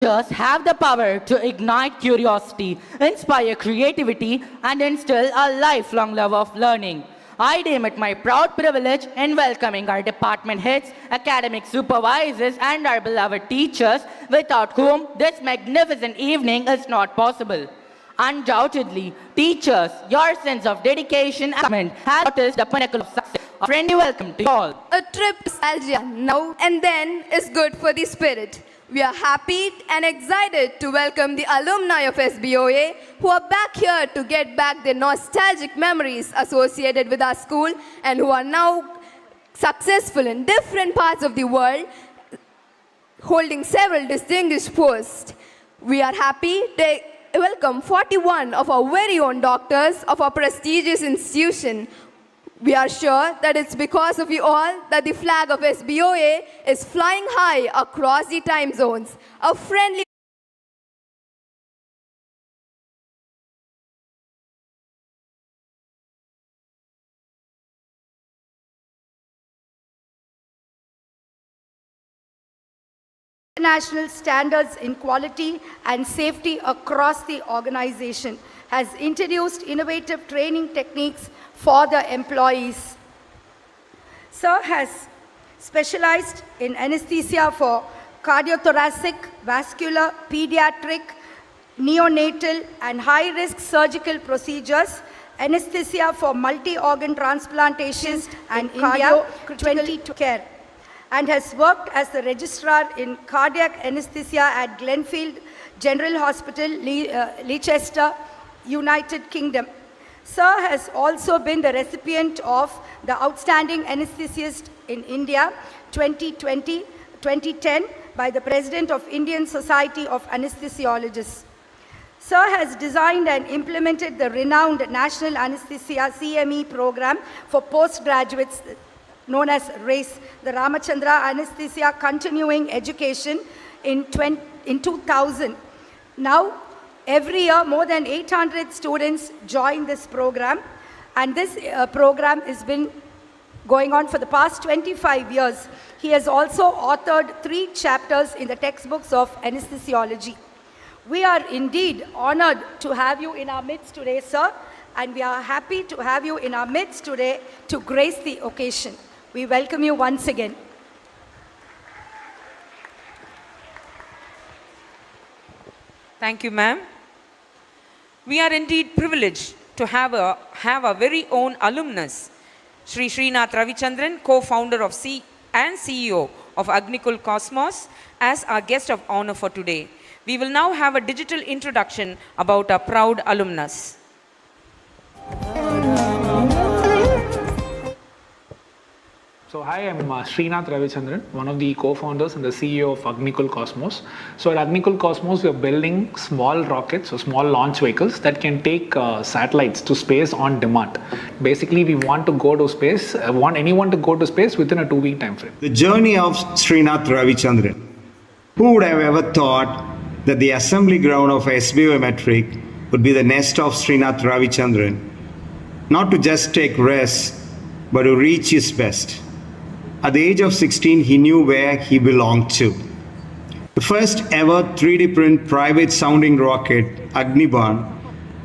Teachers have the power to ignite curiosity, inspire creativity, and instill a lifelong love of learning. I deem it my proud privilege in welcoming our department heads, academic supervisors, and our beloved teachers, without whom this magnificent evening is not possible. Undoubtedly, teachers, your sense of dedication and commitment has noticed the pinnacle of success. A friendly welcome to you all. A trip to nostalgia now and then is good for the spirit. We are happy and excited to welcome the alumni of SBOA who are back here to get back their nostalgic memories associated with our school and who are now successful in different parts of the world, holding several distinguished posts. We are happy to welcome 41 of our very own doctors of our prestigious institution. We are sure that it's because of you all that the flag of SBOA is flying high across the time zones. A friendly international standards in quality and safety across the organization, has introduced innovative training techniques for the employees. Sir has specialized in anesthesia for cardiothoracic, vascular, pediatric, neonatal, and high-risk surgical procedures, anesthesia for multi-organ transplantations and cardio-critical care, and has worked as the registrar in cardiac anesthesia at Glenfield General Hospital, Leicester, United Kingdom. Sir has also been the recipient of the Outstanding Anesthetist in India 2010 by the President of Indian Society of Anesthesiologists. Sir has designed and implemented the renowned National Anesthesia CME program for postgraduates known as RACE, the Ramachandra Anesthesia Continuing Education in 2000. Now, every year, more than 800 students join this program, and this program has been going on for the past 25 years. He has also authored 3 chapters in the textbooks of anesthesiology. We are indeed honored to have you in our midst today, sir, and we are happy to have you in our midst today to grace the occasion. We welcome you once again. Thank you, ma'am. We are indeed privileged to have our very own alumnus, Sri Srinath Ravichandran, co-founder of and CEO of Agnikul Cosmos, as our guest of honor for today. We will now have a digital introduction about our proud alumnus. So hi, I'm Srinath Ravichandran, one of the co-founders and the CEO of Agnikul Cosmos. So at Agnikul Cosmos, we are building small rockets or small launch vehicles that can take satellites to space on demand. Basically, we want to go to space, want anyone to go to space within a 2-week time frame. The journey of Srinath Ravichandran. Who would have ever thought that the assembly ground of SBOA Matric would be the nest of Srinath Ravichandran? Not to just take rest, but to reach his best. At the age of 16, he knew where he belonged to. The first ever 3D print private sounding rocket, Agniban,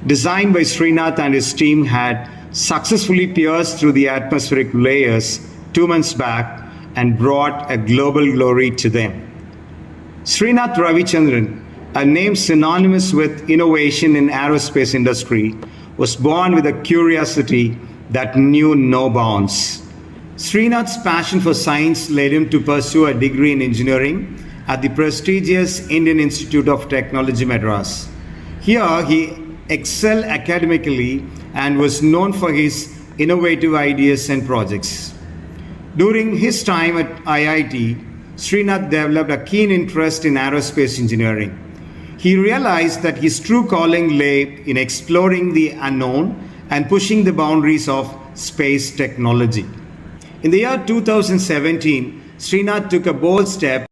designed by Srinath and his team, had successfully pierced through the atmospheric layers 2 months back and brought a global glory to them. Srinath Ravichandran, a name synonymous with innovation in aerospace industry, was born with a curiosity that knew no bounds. Srinath's passion for science led him to pursue a degree in engineering at the prestigious Indian Institute of Technology, Madras. Here, he excelled academically and was known for his innovative ideas and projects. During his time at IIT, Srinath developed a keen interest in aerospace engineering. He realized that his true calling lay in exploring the unknown and pushing the boundaries of space technology. In the year 2017, Srinath took a bold step.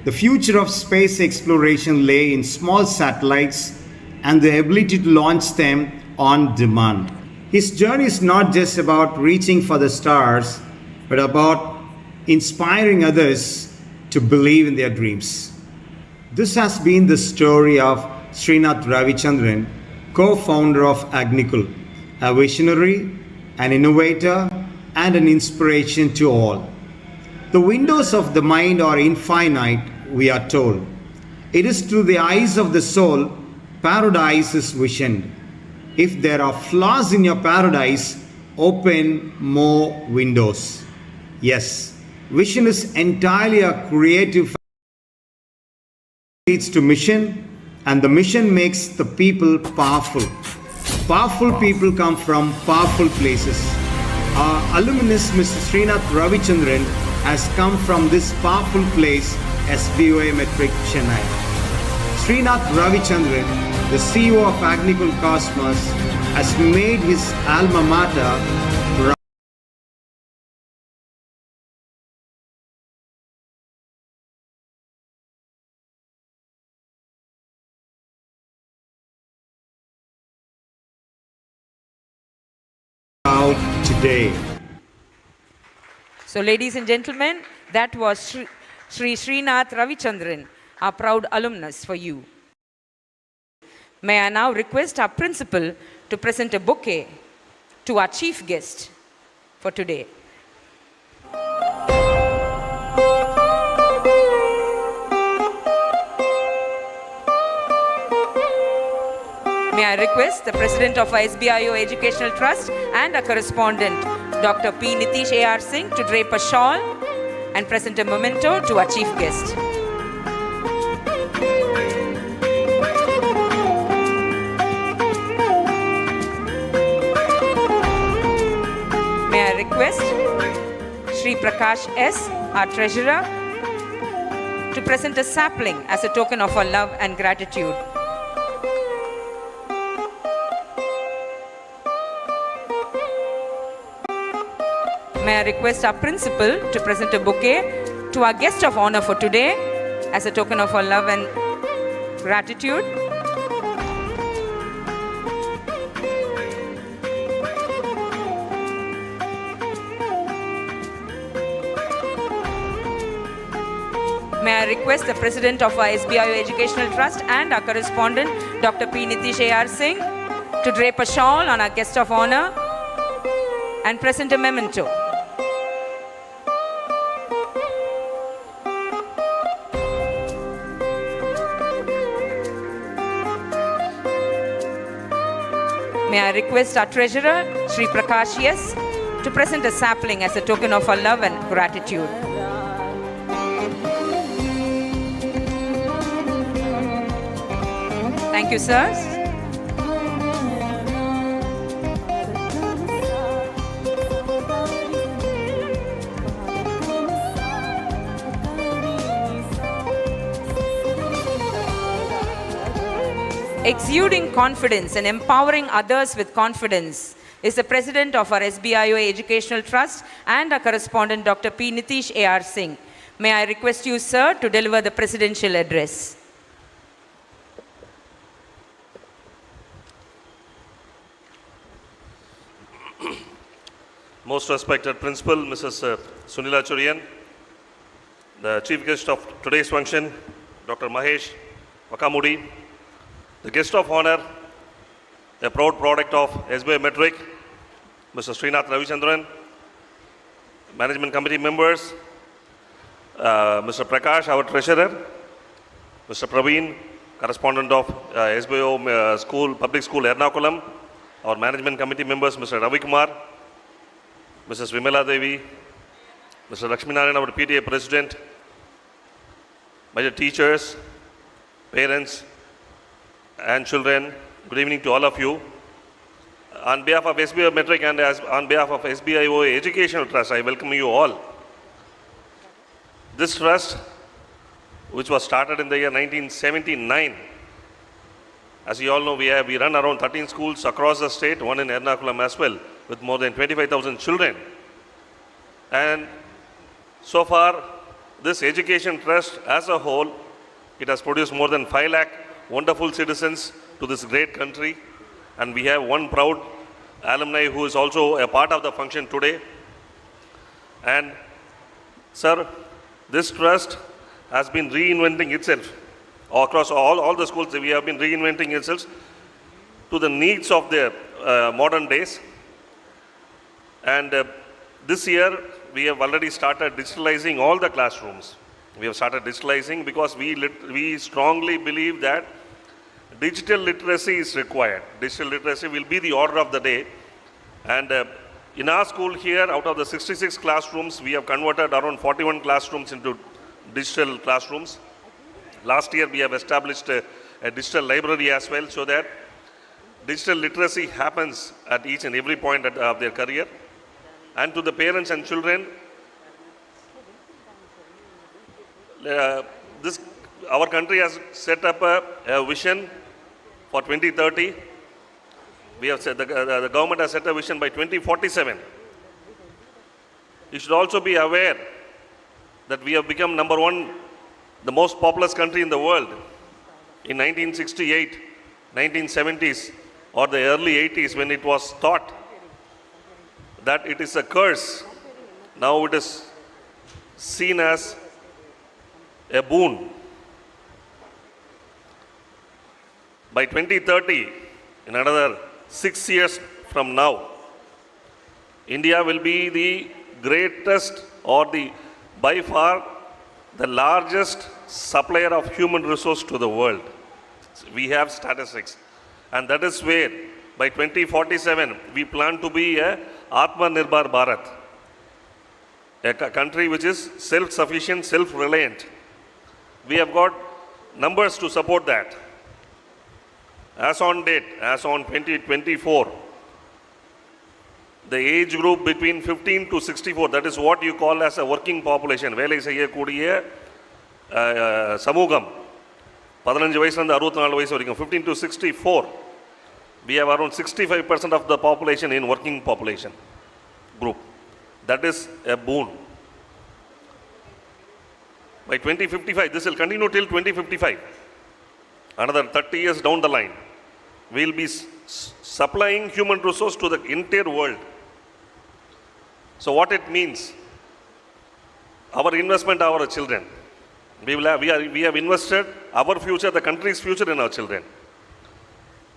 The future of space exploration lay in small satellites and the ability to launch them on demand. His journey is not just about reaching for the stars, but about inspiring others to believe in their dreams. This has been the story of Srinath Ravichandran, co-founder of Agnikul, a visionary, an innovator, and an inspiration to all. The windows of the mind are infinite, we are told. It is through the eyes of the soul paradise is visioned. If there are flaws in your paradise, open more windows. Yes, vision is entirely a creative leads to mission, and the mission makes the people powerful. Powerful people come from powerful places. Our alumnus, Mr. Srinath Ravichandran, has come from this powerful place, SBOA Matric, Chennai. Srinath Ravichandran, the CEO of Agnikul Cosmos, has made his alma mater proud today. So, ladies and gentlemen, that was Sri Srinath Ravichandran, our proud alumnus for you. May I now request our principal to present a bouquet to our chief guest for today. May I request the President of SBIO Educational Trust and a correspondent, Dr. P. Nitish A.R. Singh, to drape a shawl and present a memento to our chief guest. May I request Sri Prakash S., our treasurer, to present a sapling as a token of our love and gratitude. May I request our principal to present a bouquet to our guest of honor for today as a token of our love and gratitude. May I request the President of our SBIO Educational Trust and our correspondent, Dr. P. Nitish A.R. Singh, to drape a shawl on our guest of honor and present a memento. May I request our treasurer, Sri Prakash S., to present a sapling as a token of our love and gratitude. Thank you, sirs. Exuding confidence and empowering others with confidence is the President of our SBIO Educational Trust and our correspondent, Dr. P. Nitish A.R. Singh. May I request you, sir, to deliver the presidential address. Most respected Principal, Mrs. Sunila Churian, the Chief Guest of today's function, Dr. Mahesh Vakamudi, the Guest of Honor, a proud product of SBI Matric, Mr. Srinath Ravichandran, Management Committee members, Mr. Prakash, our Treasurer, Mr. Praveen, Correspondent of SBIO School, Public School, Ernakulam, our Management Committee members, Mr. Ravi Kumar, Mrs. Vimala Devi, Mr. Lakshminarayan, our PTA President, my dear teachers, parents, and children, good evening to all of you. On behalf of SBI Matric and on behalf of SBIO Educational Trust, I welcome you all. This trust, which was started in the year 1979, as you all know, we run around 13 schools across the state, one in Ernakulam as well, with more than 25,000 children. And so far, this education trust as a whole, it has produced more than 5 lakh wonderful citizens to this great country. And we have one proud alumni who is also a part of the function today. And sir, this trust has been reinventing itself across all the schools. We have been reinventing ourselves to the needs of the modern days. And this year, we have already started digitalizing all the classrooms. We have started digitalizing because we strongly believe that digital literacy is required. Digital literacy will be the order of the day. And in our school here, out of the 66 classrooms, we have converted around 41 classrooms into digital classrooms. Last year, we have established a digital library as well, so that digital literacy happens at each and every point of their career. And to the parents and children, our country has set up a vision for 2030. We have said the government has set a vision by 2047. You should also be aware that we have become number one, the most populous country in the world. In 1968, 1970s, or the early 80s, when it was thought that it is a curse, now it is seen as a boon. By 2030, in another 6 years from now, India will be the greatest or by far the largest supplier of human resource to the world. We have statistics. And that is where by 2047, we plan to be a Atmanirbhar Bharat, a country which is self-sufficient, self-reliant. We have got numbers to support that. As on date, as on 2024, the age group between 15 to 64, that is what you call as a working population, வேலை செய்யக்கூடிய சமூகம், 15 வயசுலேருந்து 64 வயசு வரைக்கும், 15 to 64, we have around 65% of the population in working population group. That is a boon. By 2055, this will continue till 2055. Another 30 years down the line, we will be supplying human resource to the entire world. So what it means, our investment, our children. We have invested our future, the country's future in our children.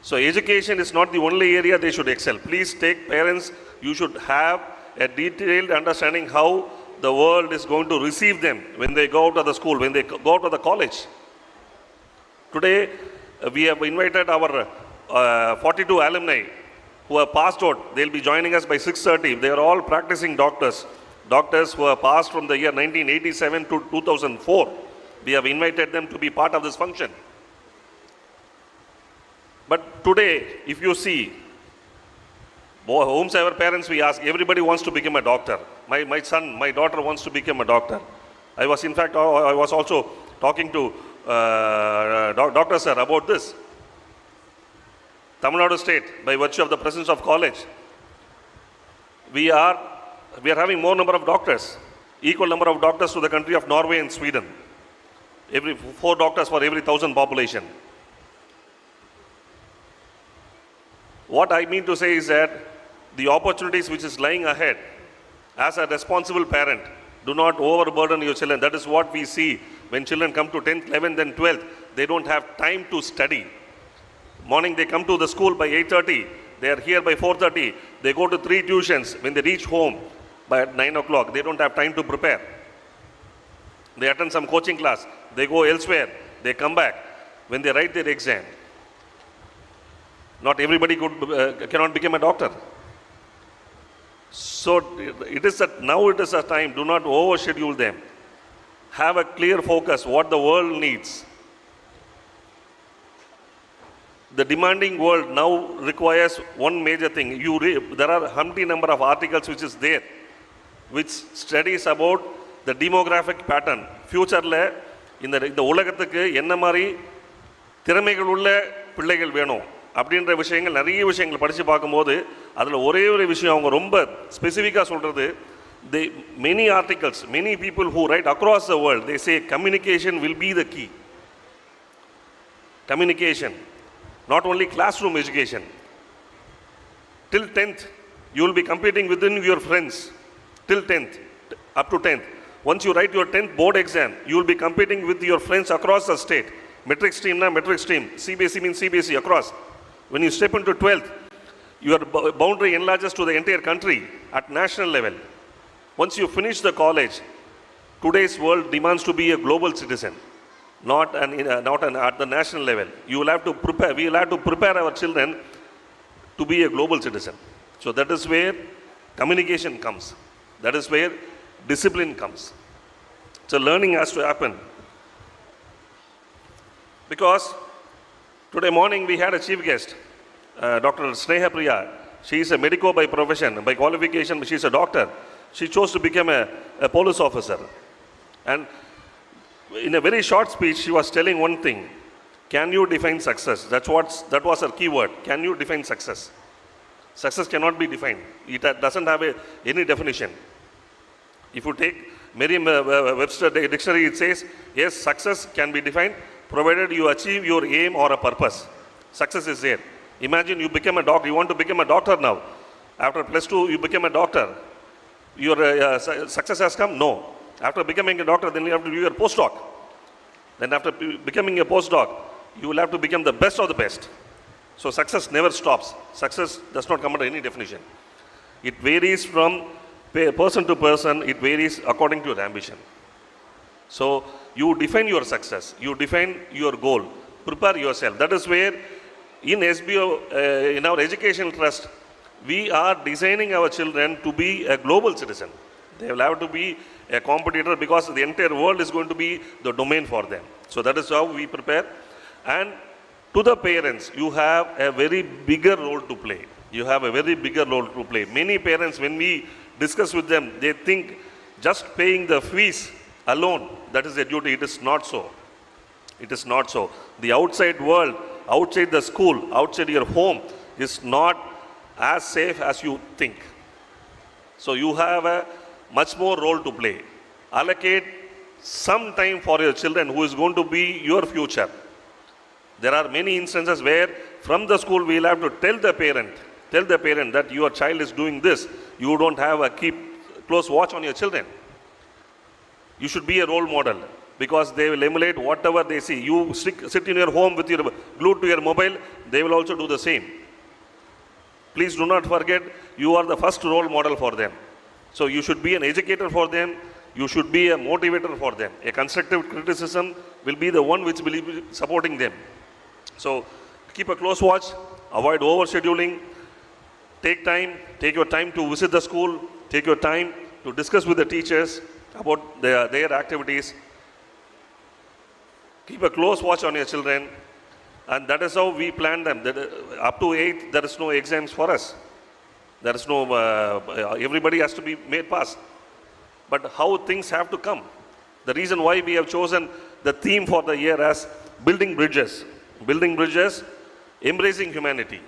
So education is not the only area they should excel. Please take parents, you should have a detailed understanding how the world is going to receive them when they go out of the school, when they go out of the college. Today, we have invited our 42 alumni who have passed out. They'll be joining us by 6:30. They are all practicing doctors. Doctors who have passed from the year 1987 to 2004. We have invited them to be part of this function. But today, if you see, whomsoever parents we ask, everybody wants to become a doctor. My son, my daughter wants to become a doctor. I was also talking to Dr. Sir about this. Tamil Nadu State, by virtue of the presence of college, we are having more number of doctors, equal number of doctors to the country of Norway and Sweden. 4 doctors for every 1,000 population. What I mean to say is that the opportunities which is lying ahead, as a responsible parent, do not overburden your children. That is what we see when children come to 10th, 11th and 12th. They don't have time to study. Morning they come to the school by 8:30. They are here by 4:30. They go to 3 tuitions. When they reach home by 9 o'clock, they don't have time to prepare. They attend some coaching class. They go elsewhere. They come back. When they write their exam, not everybody cannot become a doctor. So now it is a time. Do not overschedule them. Have a clear focus what the world needs. The demanding world now requires one major thing. There are humpty number of articles which is there, which studies about the demographic pattern. Future-ல இந்த உலகத்துக்கு என்ன மாதிரி திறமைகள் உள்ள பிள்ளைகள் வேணும் அப்படின்ற விஷயங்கள் நிறைய விஷயங்கள் படித்து பார்க்கும்போது அதில் ஒரே ஒரு விஷயம் அவங்க ரொம்ப ஸ்பெசிஃபிக்காக சொல்கிறது, many articles, many people who write across the world, they say communication will be the key. Communication, not only classroom education. Till 10th, you will be competing within your friends. Till 10th, up to 10th. Once you write your 10th board exam, you will be competing with your friends across the state. Metric stream, metric stream. CBSE means CBSE across. When you step into 12th, your boundary enlarges to the entire country at national level. Once you finish the college, today's world demands to be a global citizen, not at the national level. We will have to prepare our children to be a global citizen. So that is where communication comes. That is where discipline comes. So learning has to happen. Because today morning we had a chief guest, Dr. Sneha Priya. She is a medico by profession, by qualification, she is a doctor. She chose to become a police officer. And in a very short speech, she was telling one thing. Can you define success? That was her keyword. Can you define success? Success cannot be defined. It doesn't have any definition. If you take Merriam-Webster dictionary, it says, yes, success can be defined provided you achieve your aim or a purpose. Success is there. Imagine you become a doctor. You want to become a doctor now. After +2, you become a doctor. Your success has come? No. After becoming a doctor, then you have to do your postdoc. Then after becoming a postdoc, you will have to become the best of the best. So success never stops. Success does not come under any definition. It varies from person to person. It varies according to your ambition. So you define your success. You define your goal. Prepare yourself. That is where in SBO, in our educational trust, we are designing our children to be a global citizen. They will have to be a competitor because the entire world is going to be the domain for them. So that is how we prepare. And to the parents, you have a very bigger role to play. You have a very bigger role to play. Many parents, when we discuss with them, they think just paying the fees alone, that is their duty. It is not so. It is not so. The outside world, outside the school, outside your home is not as safe as you think. So you have a much more role to play. Allocate some time for your children who is going to be your future. There are many instances where from the school we will have to tell the parent that your child is doing this. You don't have a keep close watch on your children. You should be a role model because they will emulate whatever they see. You sit in your home with your glued to your mobile, they will also do the same. Please do not forget, you are the first role model for them. So you should be an educator for them. You should be a motivator for them. A constructive criticism will be the one which will be supporting them. So keep a close watch, avoid overscheduling, take your time to visit the school, take your time to discuss with the teachers about their activities. Keep a close watch on your children, and that is how we plan them. That, up to 8th, there is no exams for us. There is no, everybody has to be made pass. But how things have to come. The reason why we have chosen the theme for the year as building bridges. Building bridges, embracing humanity.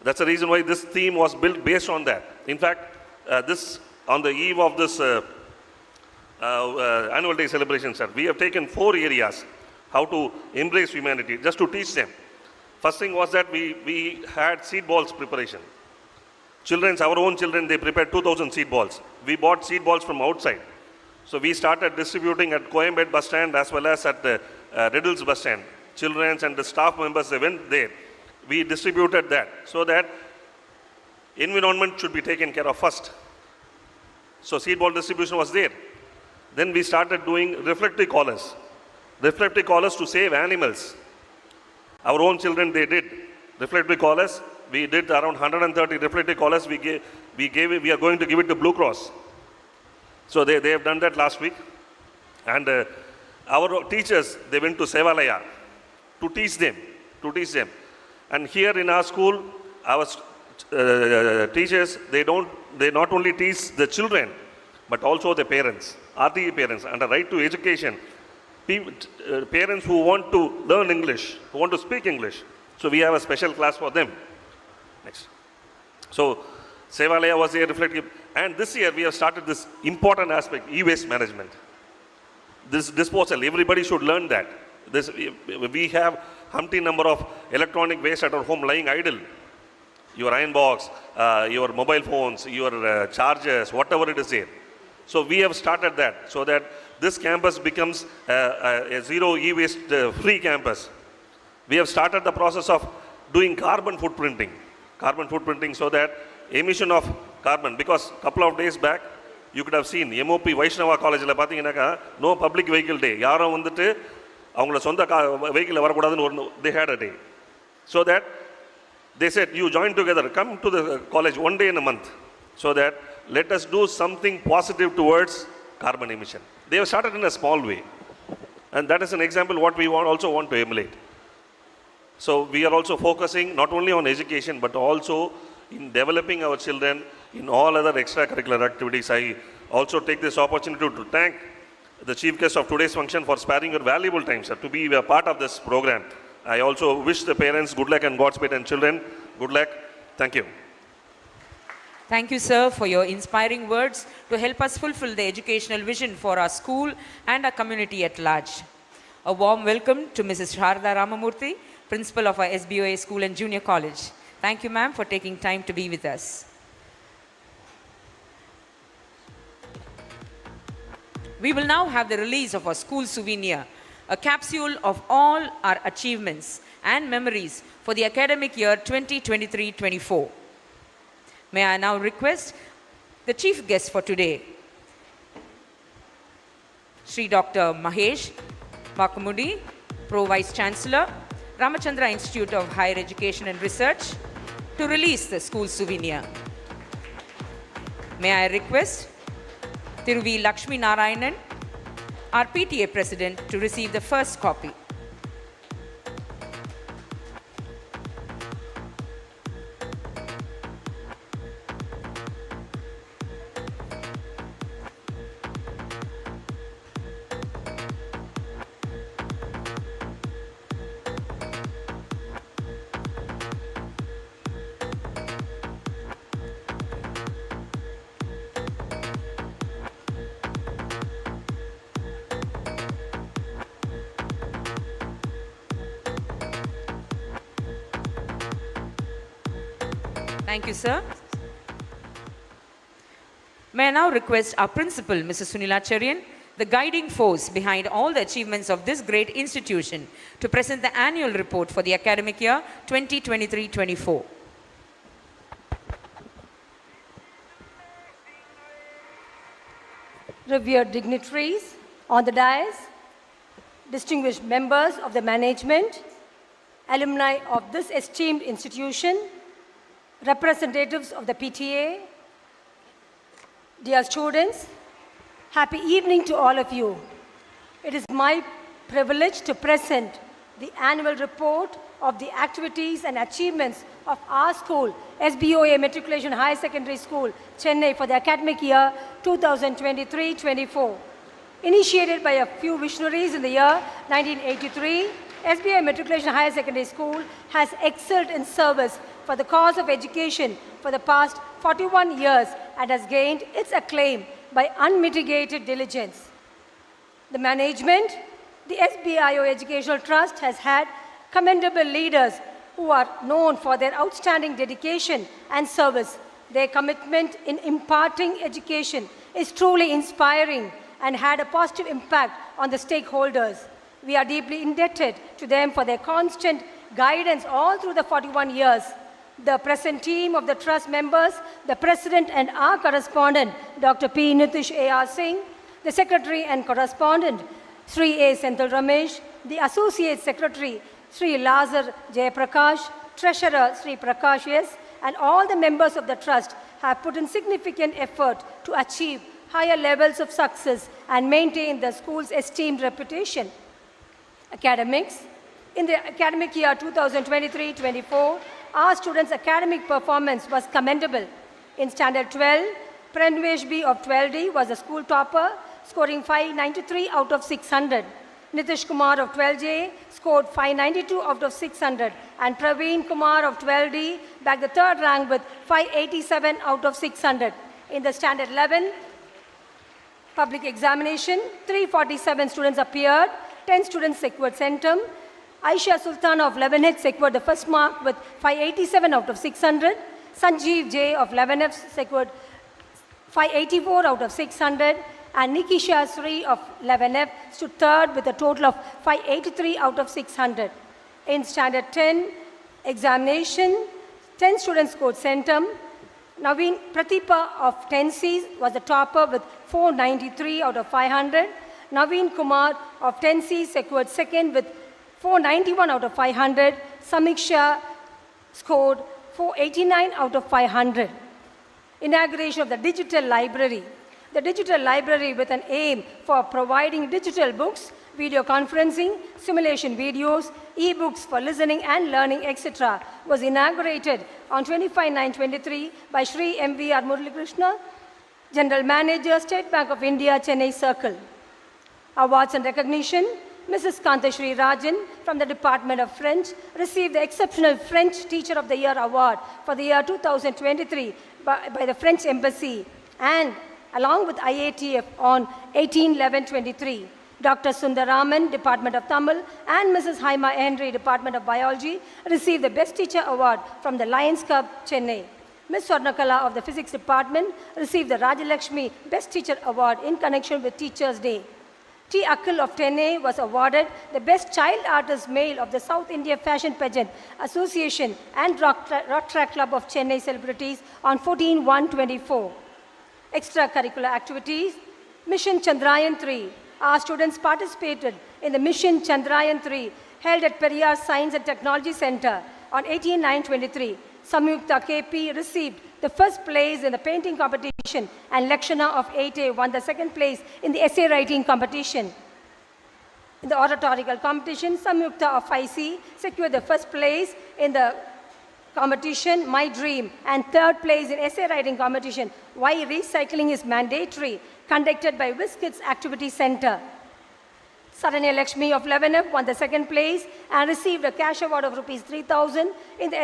That's the reason why this theme was built based on that. In fact, on the eve of this annual day celebration, sir, we have taken 4 areas how to embrace humanity, just to teach them. First thing was that we had seed balls preparation. Our own children, they prepared 2,000 seed balls. We bought seed balls from outside. So we started distributing at Coimbatore bus stand as well as at the Riddles bus stand. Children and the staff members, they went there. We distributed that so that environment should be taken care of first. So seed ball distribution was there. Then we started doing reflective collars. Reflective collars to save animals. Our own children, they did reflective collars. We did around 130 reflective collars. We are going to give it to Blue Cross. So they have done that last week. And our teachers, they went to Sevalaya to teach them. And here in our school, our teachers, they not only teach the children, but also the parents, RTE parents, and the right to education. Parents who want to learn English, who want to speak English. So we have a special class for them. Next. So Sevalaya was a reflective. And this year we have started this important aspect, e-waste management. This disposal, everybody should learn that. We have umpteen number of electronic waste at our home lying idle. Your iron box, your mobile phones, your chargers, whatever it is there. So we have started that so that this campus becomes a zero e-waste free campus. We have started the process of doing carbon footprinting so that emission of carbon, because a couple of days back, you could have seen MOP Vaishnava College, no public vehicle day. They had a day. So that they said, you join together, come to the college one day in a month, so that let us do something positive towards carbon emission. They have started in a small way. And that is an example what we also want to emulate. So we are also focusing not only on education, but also in developing our children in all other extracurricular activities. I also take this opportunity to thank the chief guest of today's function for sparing your valuable time, sir, to be a part of this program. I also wish the parents good luck and Godspeed, and children good luck. Thank you. Thank you, sir, for your inspiring words to help us fulfill the educational vision for our school and our community at large. A warm welcome to Mrs. Sharda Ramamurthy, Principal of our SBOA School and Junior College. Thank you, ma'am, for taking time to be with us. We will now have the release of our school souvenir, a capsule of all our achievements and memories for the academic year 2023-24. May I now request the chief guest for today, Sri Dr. Mahesh Vakamudi, Pro Vice Chancellor, Ramachandra Institute of Higher Education and Research, to release the school souvenir. May I request Thiruvi Lakshmi Narayanan, our PTA President, to receive the first copy. Thank you, sir. May I now request our principal, Mrs. Sunilacharyan, the guiding force behind all the achievements of this great institution, to present the annual report for the academic year 2023-24. Revered dignitaries on the dais, distinguished members of the management, alumni of this esteemed institution, representatives of the PTA, dear students, happy evening to all of you. It is my privilege to present the annual report of the activities and achievements of our school, SBOA Matriculation Higher Secondary School, Chennai, for the academic year 2023-24. Initiated by a few visionaries in the year 1983, SBOA Matriculation Higher Secondary School has excelled in service for the cause of education for the past 41 years and has gained its acclaim by unmitigated diligence. The management, the SBIO Educational Trust, has had commendable leaders who are known for their outstanding dedication and service. Their commitment in imparting education is truly inspiring and had a positive impact on the stakeholders. We are deeply indebted to them for their constant guidance all through the 41 years. The present team of the trust members, the president and our correspondent, Dr. P. Nitish A.R. Singh, the secretary and correspondent, Sri A. Senthil Ramesh, the associate secretary, Sri Lazar Jayaprakash, treasurer, Sri Prakash S., and all the members of the trust have put in significant effort to achieve higher levels of success and maintain the school's esteemed reputation. Academics. In the academic year 2023-24, our students' academic performance was commendable. In Standard 12, Pranvesh B of 12D was a school topper, scoring 593 out of 600. Nitish Kumar of 12J scored 592 out of 600. And Praveen Kumar of 12D bagged the third rank with 587 out of 600. In the Standard 11 public examination, 347 students appeared, 10 students secured centum. Aisha Sultan of 11H secured the first mark with 587 out of 600. Sanjeev J of 11F secured 584 out of 600. And Nikisha Sri of 11F stood third with a total of 583 out of 600. In Standard 10 examination, 10 students scored centum. Naveen Pratipa of 10C was the topper with 493 out of 500. Naveen Kumar of 10C secured second with 491 out of 500. Samiksha scored 489 out of 500. Inauguration of the digital library. The digital library, with an aim for providing digital books, video conferencing, simulation videos, e-books for listening and learning, etc., was inaugurated on 25/9/23 by Shri M.V.R. Muralikrishna, General Manager, State Bank of India, Chennai Circle. Awards and recognition. Mrs. Kantashri Rajan from the Department of French received the Exceptional French Teacher of the Year Award for the year 2023 by the French Embassy, and along with IATF on 18/11/23. Dr. Sundaraman, Department of Tamil, and Mrs. Haima Henry, Department of Biology, received the Best Teacher Award from the Lions Club, Chennai. Ms. Swarnakala of the Physics Department received the Rajalakshmi Best Teacher Award in connection with Teachers' Day. T. Akil of 10A was awarded the Best Child Artist Male of the South India Fashion Pageant Association and Rock Track Club of Chennai Celebrities on 14/1/24. Extracurricular activities. Mission Chandrayaan 3. Our students participated in the Mission Chandrayaan 3 held at Periyar Science and Technology Center on 18/9/23. Samyukta KP received the first place in the painting competition, and Lakshana of 8A won the second place in the essay writing competition. In the oratorical competition, Samyukta of 5C secured the first place in the competition, My Dream, and third place in essay writing competition, Why Recycling is Mandatory, conducted by WizKids Activity Center. Saranya Lakshmi of 11F won the second place and received a cash award of Rs 3,000 in the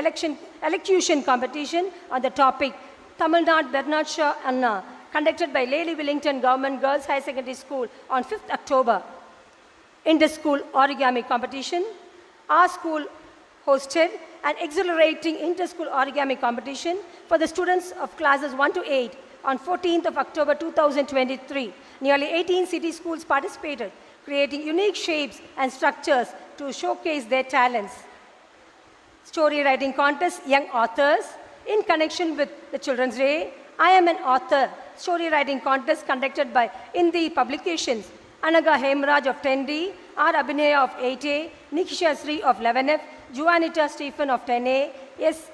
elocution competition on the topic Tamil Nadu Bernard Shaw Anna, conducted by Lady Willington Government Girls High Secondary School on 5th October. Inter-school origami competition. Our school hosted an exhilarating inter-school origami competition for the students of classes 1 to 8 on 14th of October 2023. Nearly 18 city schools participated, creating unique shapes and structures to showcase their talents. Story writing contest, Young Authors, in connection with the Children's Day. I Am an Author story writing contest conducted by Indi Publications. Anaga Hemraj of 10D, R. Abhinaya of 8A, Nikisha Sri of 11F, Juanita Stephen of 10A, S.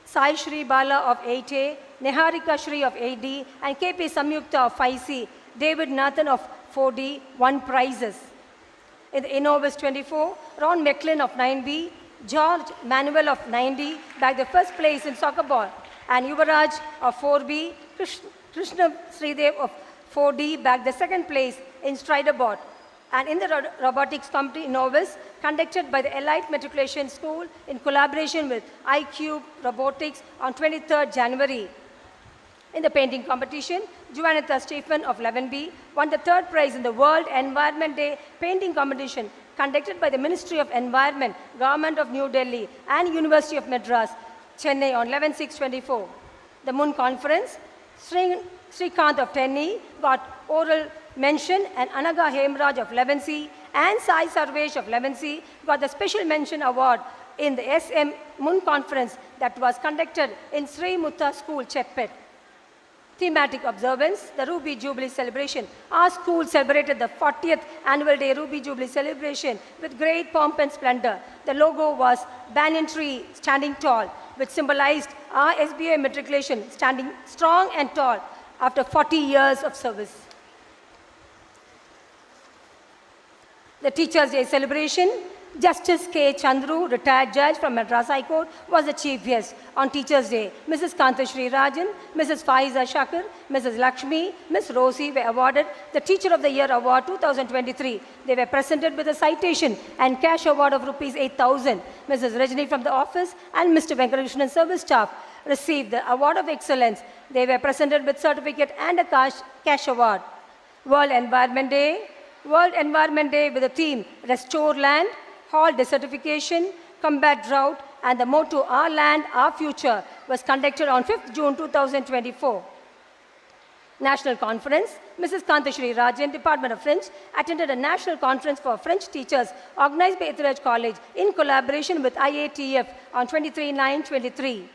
Sai Shri Bala of 8A, Neharika Shri of 8D, and KP Samyukta of 5C. David Nathan of 4D won prizes. In the Innovis 24, Ron McLean of 9B, George Manuel of 9D bagged the first place in soccer ball, and Yuvaraj of 4B, Krishna Sridev of 4D bagged the second place in strider board. And in the robotics company Innovis, conducted by the Elite Matriculation School in collaboration with iCube Robotics on 23rd January. In the painting competition, Juanita Stephen of 11B won the third prize in the World Environment Day painting competition conducted by the Ministry of Environment, Government of New Delhi, and University of Madras, Chennai on 11/6/24. The Moon Conference, Srikanth of 10E got oral mention, and Anaga Hemraj of 11C and Sai Sarvesh of 11C got the special mention award in the SM Moon Conference that was conducted in Sri Mutta School, Cheppet. Thematic observance, the Ruby Jubilee celebration. Our school celebrated the 40th annual day Ruby Jubilee celebration with great pomp and splendor. The logo was banyan tree standing tall, which symbolized our SBA matriculation standing strong and tall after 40 years of service. The Teachers' Day celebration, Justice K. Chandru, retired judge from Madras High Court, was the chief guest on Teachers' Day. Mrs. Kantashri Rajan, Mrs. Faiza Shakir, Mrs. Lakshmi, Ms. Rosie were awarded the Teacher of the Year Award 2023. They were presented with a citation and cash award of Rs 8,000. Mrs. Rajani from the office and Mr. Venkatrakrishnan service staff received the Award of Excellence. They were presented with certificate and a cash award. World Environment Day. World Environment Day with the theme Restore Land, Halt Desertification, Combat Drought, and the motto Our Land, Our Future was conducted on 5th June 2024. National Conference. Mrs. Kantashri Rajan, Department of French, attended a national conference for French teachers organized by Ethridge College in collaboration with IATF on 23/9/23.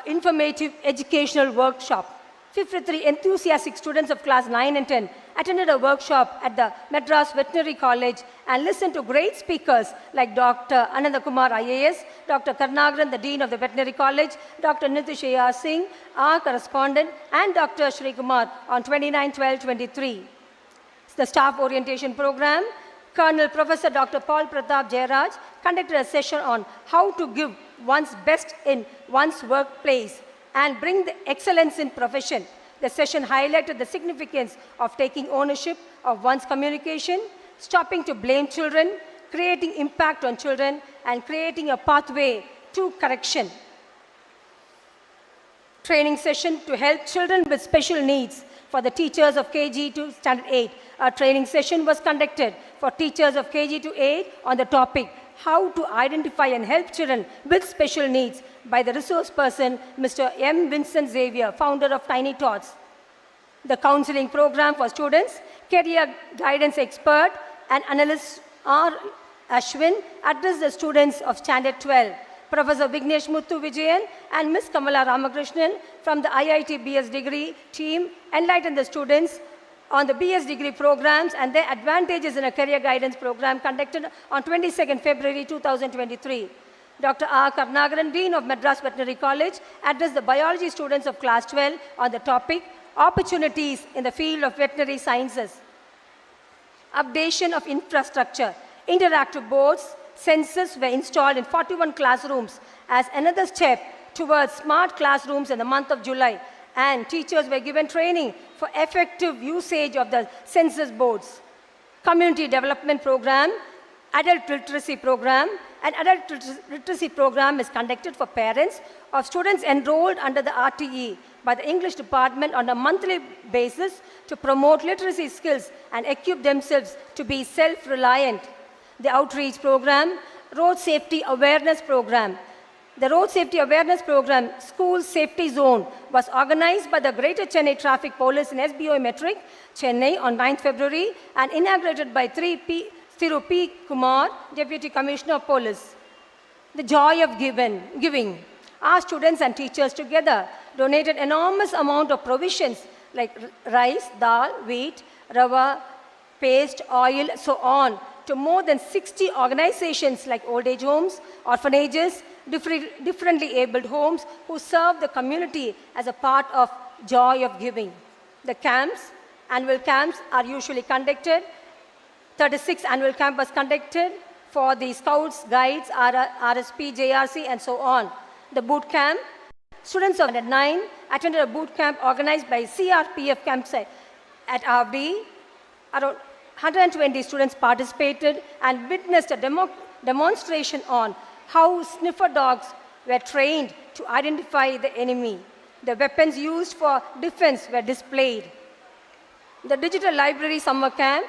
Informative educational workshop. 53 enthusiastic students of class 9 and 10 attended a workshop at the Madras Veterinary College and listened to great speakers like Dr. Anandakumar IAS, Dr. Karnagaran, the Dean of the Veterinary College, Dr. Nitishaya Singh, our correspondent, and Dr. Shri Kumar on 29/12/23. The staff orientation program, Colonel Professor Dr. Paul Pratap Jayaraj conducted a session on how to give one's best in one's workplace and bring the excellence in profession. The session highlighted the significance of taking ownership of one's communication, stopping to blame children, creating impact on children, and creating a pathway to correction. Training session to help children with special needs for the teachers of KG to Standard 8. A training session was conducted for teachers of KG to 8 on the topic how to identify and help children with special needs by the resource person, Mr. M. Vincent Xavier, founder of Tiny Tots. The counseling program for students, career guidance expert and analyst R. Ashwin addressed the students of Standard 12. Professor Vignesh Muthu Vijayan and Ms. Kamala Ramakrishnan from the IIT BS degree team enlightened the students on the BS degree programs and their advantages in a career guidance program conducted on 22nd February 2023. Dr. R. Karnagaran, Dean of Madras Veterinary College, addressed the biology students of class 12 on the topic opportunities in the field of veterinary sciences. Updation of infrastructure. Interactive boards, sensors were installed in 41 classrooms as another step towards smart classrooms in the month of July, and teachers were given training for effective usage of the census boards. Community development program, adult literacy program. An adult literacy program is conducted for parents of students enrolled under the RTE by the English department on a monthly basis to promote literacy skills and equip themselves to be self-reliant. The outreach program, road safety awareness program. The Road Safety Awareness Program, School Safety Zone, was organized by the Greater Chennai Traffic Police in SBO Matric, Chennai on 9th February and inaugurated by Thiru P. Kumar, Deputy Commissioner of Police. The joy of giving. Our students and teachers together donated enormous amount of provisions like rice, dal, wheat, rava, paste, oil, so on, to more than 60 organizations like old age homes, orphanages, differently abled homes who serve the community as a part of joy of giving. The camps, annual camps are usually conducted. 36th annual camp was conducted for the Scouts, Guides, RSP, JRC and so on. The boot camp, students of 9 attended a boot camp organized by CRPF campsite at RB. Around 120 students participated and witnessed a demonstration on how sniffer dogs were trained to identify the enemy. The weapons used for defense were displayed. The Digital Library Summer Camp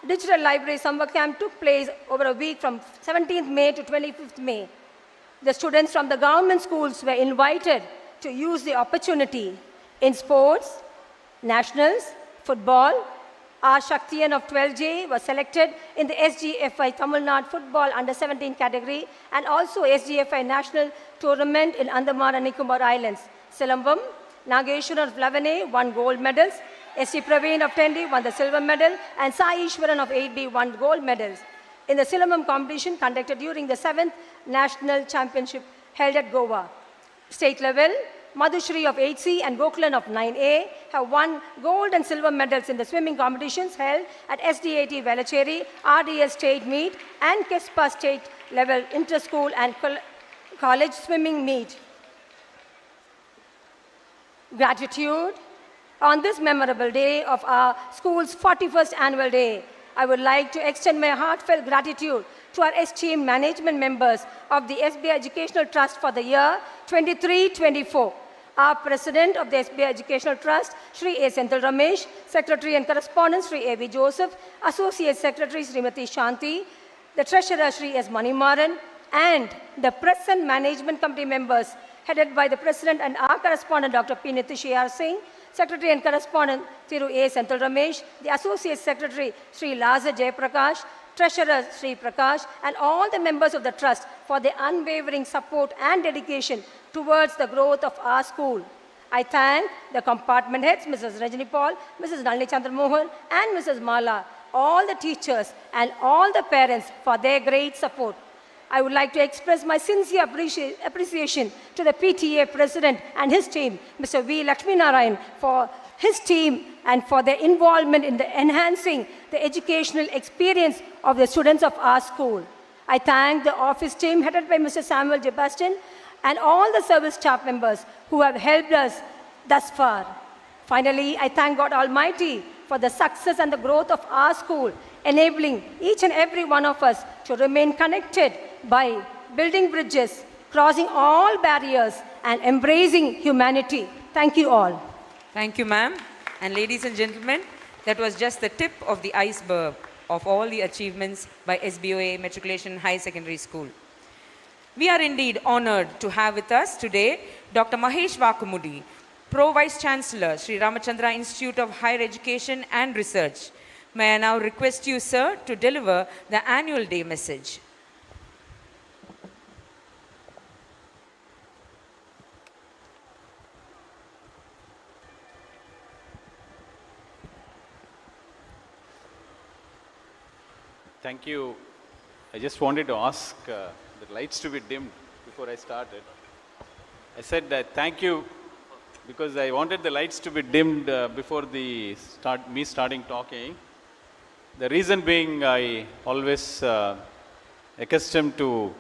took place over a week from 17th May to 25th May. The students from the government schools were invited to use the opportunity in sports, nationals, football. Our Shaktiyan of 12J was selected in the SGFI Tamil Nadu Football Under-17 category and also SGFI National Tournament in Andaman and Nicobar Islands. Silambam, Nageshwaran of 11A won gold medals. S.T. Praveen of 10D won the silver medal and Sai Ishwaran of 8B won gold medals. In the Silambam competition conducted during the 7th National Championship held at Goa. State level, Madhushri of 8C and Gokulan of 9A have won gold and silver medals in the swimming competitions held at SDAT Velacheri, RDS State Meet and KESPA State Level Inter-School and College Swimming Meet. Gratitude. On this memorable day of our school's 41st annual day, I would like to extend my heartfelt gratitude to our esteemed management members of the SBI Educational Trust for the year 23-24. Our President of the SBI Educational Trust, Shri A. Senthil Ramesh, Secretary and Correspondent, Shri A.V. Joseph, Associate Secretary, Srimati Shanti, the Treasurer, Shri S. Manimaran, and the present Management Committee members, headed by the President and our Correspondent, Dr. P. Nitishaya Singh, Secretary and Correspondent Thiru A. Senthil Ramesh, the Associate Secretary Sri Laza Jayaprakash, Treasurer Sri Prakash, and all the members of the Trust for their unwavering support and dedication towards the growth of our school. I thank the compartment heads, Mrs. Rajani Paul, Mrs. Nalini Chandramohan, and Mrs. Mala, all the teachers and all the parents for their great support. I would like to express my sincere appreciation to the PTA President and his team, Mr. V. Lakshmi Narayan, for his team and for their involvement in enhancing the educational experience of the students of our school. I thank the office team headed by Mr. Samuel Jebastin and all the service staff members who have helped us thus far. Finally, I thank God Almighty for the success and the growth of our school, enabling each and every one of us to remain connected by building bridges, crossing all barriers, and embracing humanity. Thank you all. Thank you, ma'am. And ladies and gentlemen, that was just the tip of the iceberg of all the achievements by SBOA Matriculation High Secondary School. We are indeed honored to have with us today Dr. Mahesh Vakamudi, Pro Vice Chancellor, Sri Ramachandra Institute of Higher Education and Research. May I now request you, sir, to deliver the annual day message. Thank you. I just wanted to ask the lights to be dimmed before I started. I said that thank you because I wanted the lights to be dimmed before me starting talking. The reason being I always accustomed to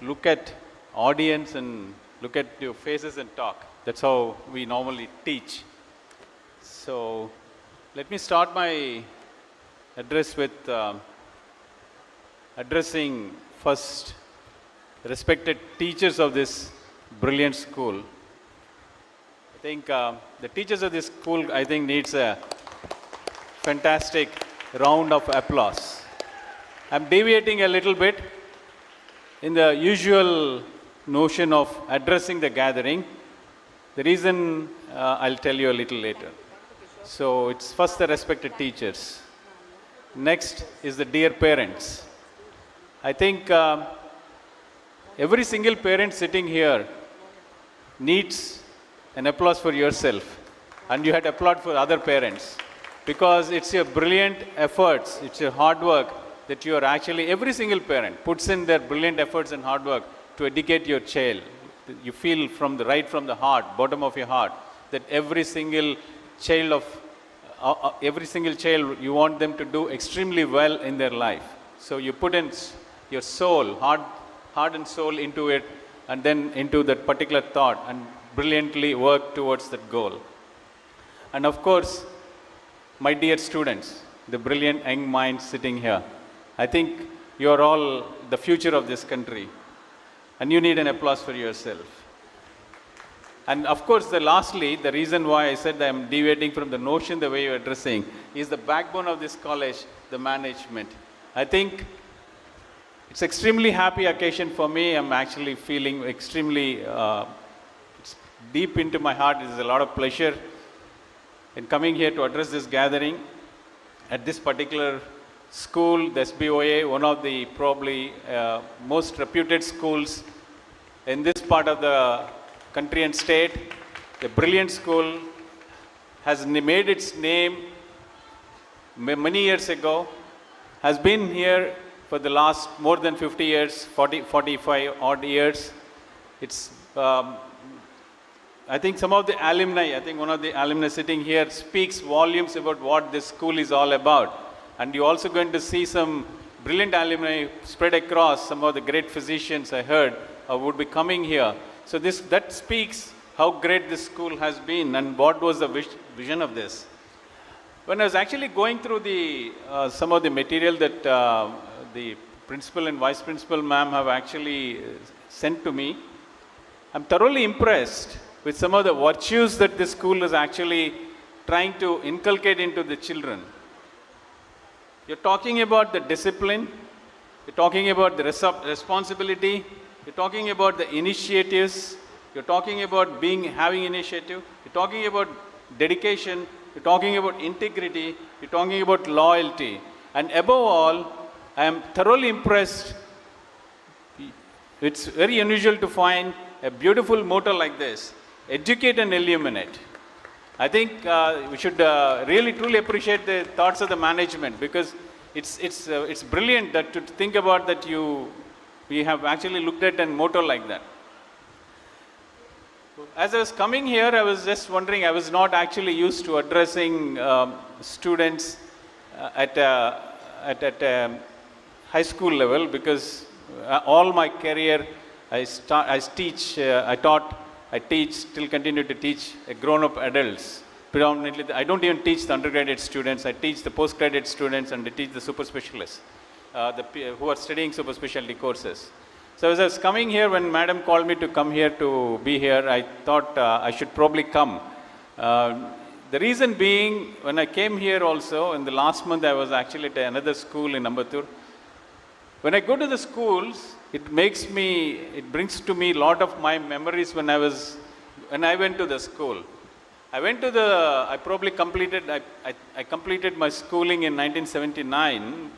look at audience and look at your faces and talk. That's how we normally teach. So let me start my address with addressing first respected teachers of this brilliant school. I think the teachers of this school, I think, needs a fantastic round of applause. I'm deviating a little bit in the usual notion of addressing the gathering. The reason I'll tell you a little later. So it's first the respected teachers. Next is the dear parents. I think every single parent sitting here needs an applause for yourself, and you had to applaud for other parents because it's your brilliant efforts, it's your hard work that you are actually, every single parent puts in their brilliant efforts and hard work to educate your child. You feel from the heart, bottom of your heart, that every single child you want them to do extremely well in their life. So you put in your soul, heart and soul into it, and then into that particular thought and brilliantly work towards that goal. And of course, my dear students, the brilliant young minds sitting here, I think you are all the future of this country, and you need an applause for yourself. And of course, lastly, the reason why I said that I'm deviating from the notion the way you're addressing is the backbone of this college, the management. I think it's extremely happy occasion for me. I'm actually feeling extremely it's deep into my heart. It is a lot of pleasure in coming here to address this gathering at this particular school, the SBOA, one of the probably most reputed schools in this part of the country and state. The brilliant school has made its name many years ago, has been here for the last more than 50 years, 45 odd years. It's, I think some of the alumni, I think one of the alumni sitting here speaks volumes about what this school is all about. And you're also going to see some brilliant alumni spread across. Some of the great physicians I heard would be coming here. So that speaks how great this school has been and what was the vision of this. When I was actually going through some of the material that the principal and vice principal ma'am have actually sent to me, I'm thoroughly impressed with some of the virtues that this school is actually trying to inculcate into the children. You're talking about the discipline, you're talking about the responsibility, you're talking about the initiatives, you're talking about having initiative, you're talking about dedication, you're talking about integrity, you're talking about loyalty. And above all, I am thoroughly impressed. It's very unusual to find a beautiful motto like this, educate and illuminate. I think we should really truly appreciate the thoughts of the management, because it's brilliant that to think about that we have actually looked at a motto like that. As I was coming here, I was just wondering, I was not actually used to addressing students at high school level, because all my career I teach, still continue to teach grown-up adults. Predominantly, I don't even teach the undergraduate students, I teach the postgraduate students and I teach the super specialists who are studying super specialty courses. So as I was coming here, when madam called me to come here to be here, I thought I should probably come. The reason being, when I came here also, in the last month I was actually at another school in Ambattur. When I go to the schools, it brings to me a lot of my memories when I went to the school. I completed my schooling in 1979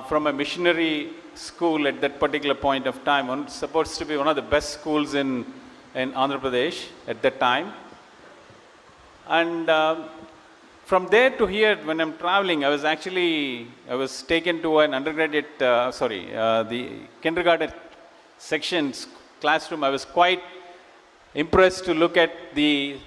from a missionary school at that particular point of time. Supposed to be one of the best schools in Andhra Pradesh at that time. And from there to here, when I'm traveling, I was taken to an undergraduate, the kindergarten sections classroom. I was quite impressed to look at the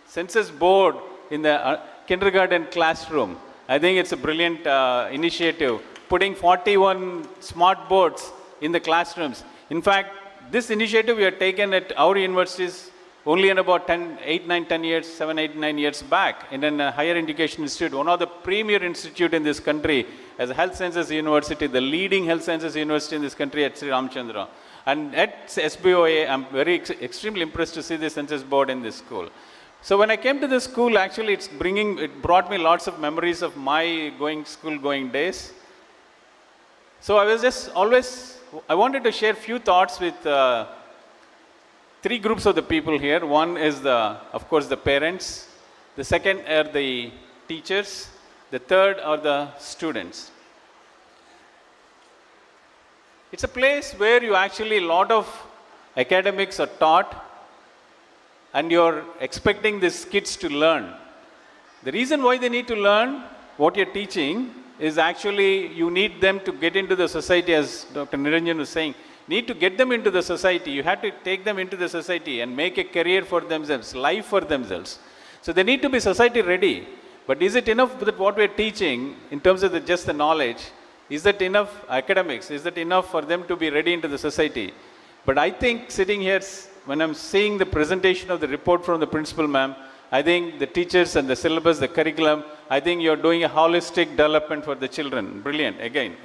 census board in the kindergarten classroom. I think it's a brilliant initiative, putting 41 smart boards in the classrooms. In fact, this initiative we have taken at our universities only in about 7, 8, 9 years back, in a higher education institute, one of the premier institute in this country as a health sciences university, the leading health sciences university in this country at Sri Ramchandra. And at SBOA, I'm extremely impressed to see the census board in this school. So when I came to this school, actually it brought me lots of memories of my school going days. So I wanted to share few thoughts with three groups of the people here. One is of course, the parents. The second are the teachers. The third are the students. It's a place where a lot of academics are taught, and you're expecting these kids to learn. The reason why they need to learn what you're teaching is you need them to get into the society, as Dr. Niranjan was saying. Need to get them into the society. You have to take them into the society and make a career for themselves, life for themselves. So they need to be society ready. But is it enough that what we're teaching in terms of just the knowledge? Is that enough academics? Is that enough for them to be ready into the society? But I think sitting here, when I'm seeing the presentation of the report from the principal ma'am, I think the teachers and the syllabus, the curriculum, I think you're doing a holistic development for the children. Brilliant. Again,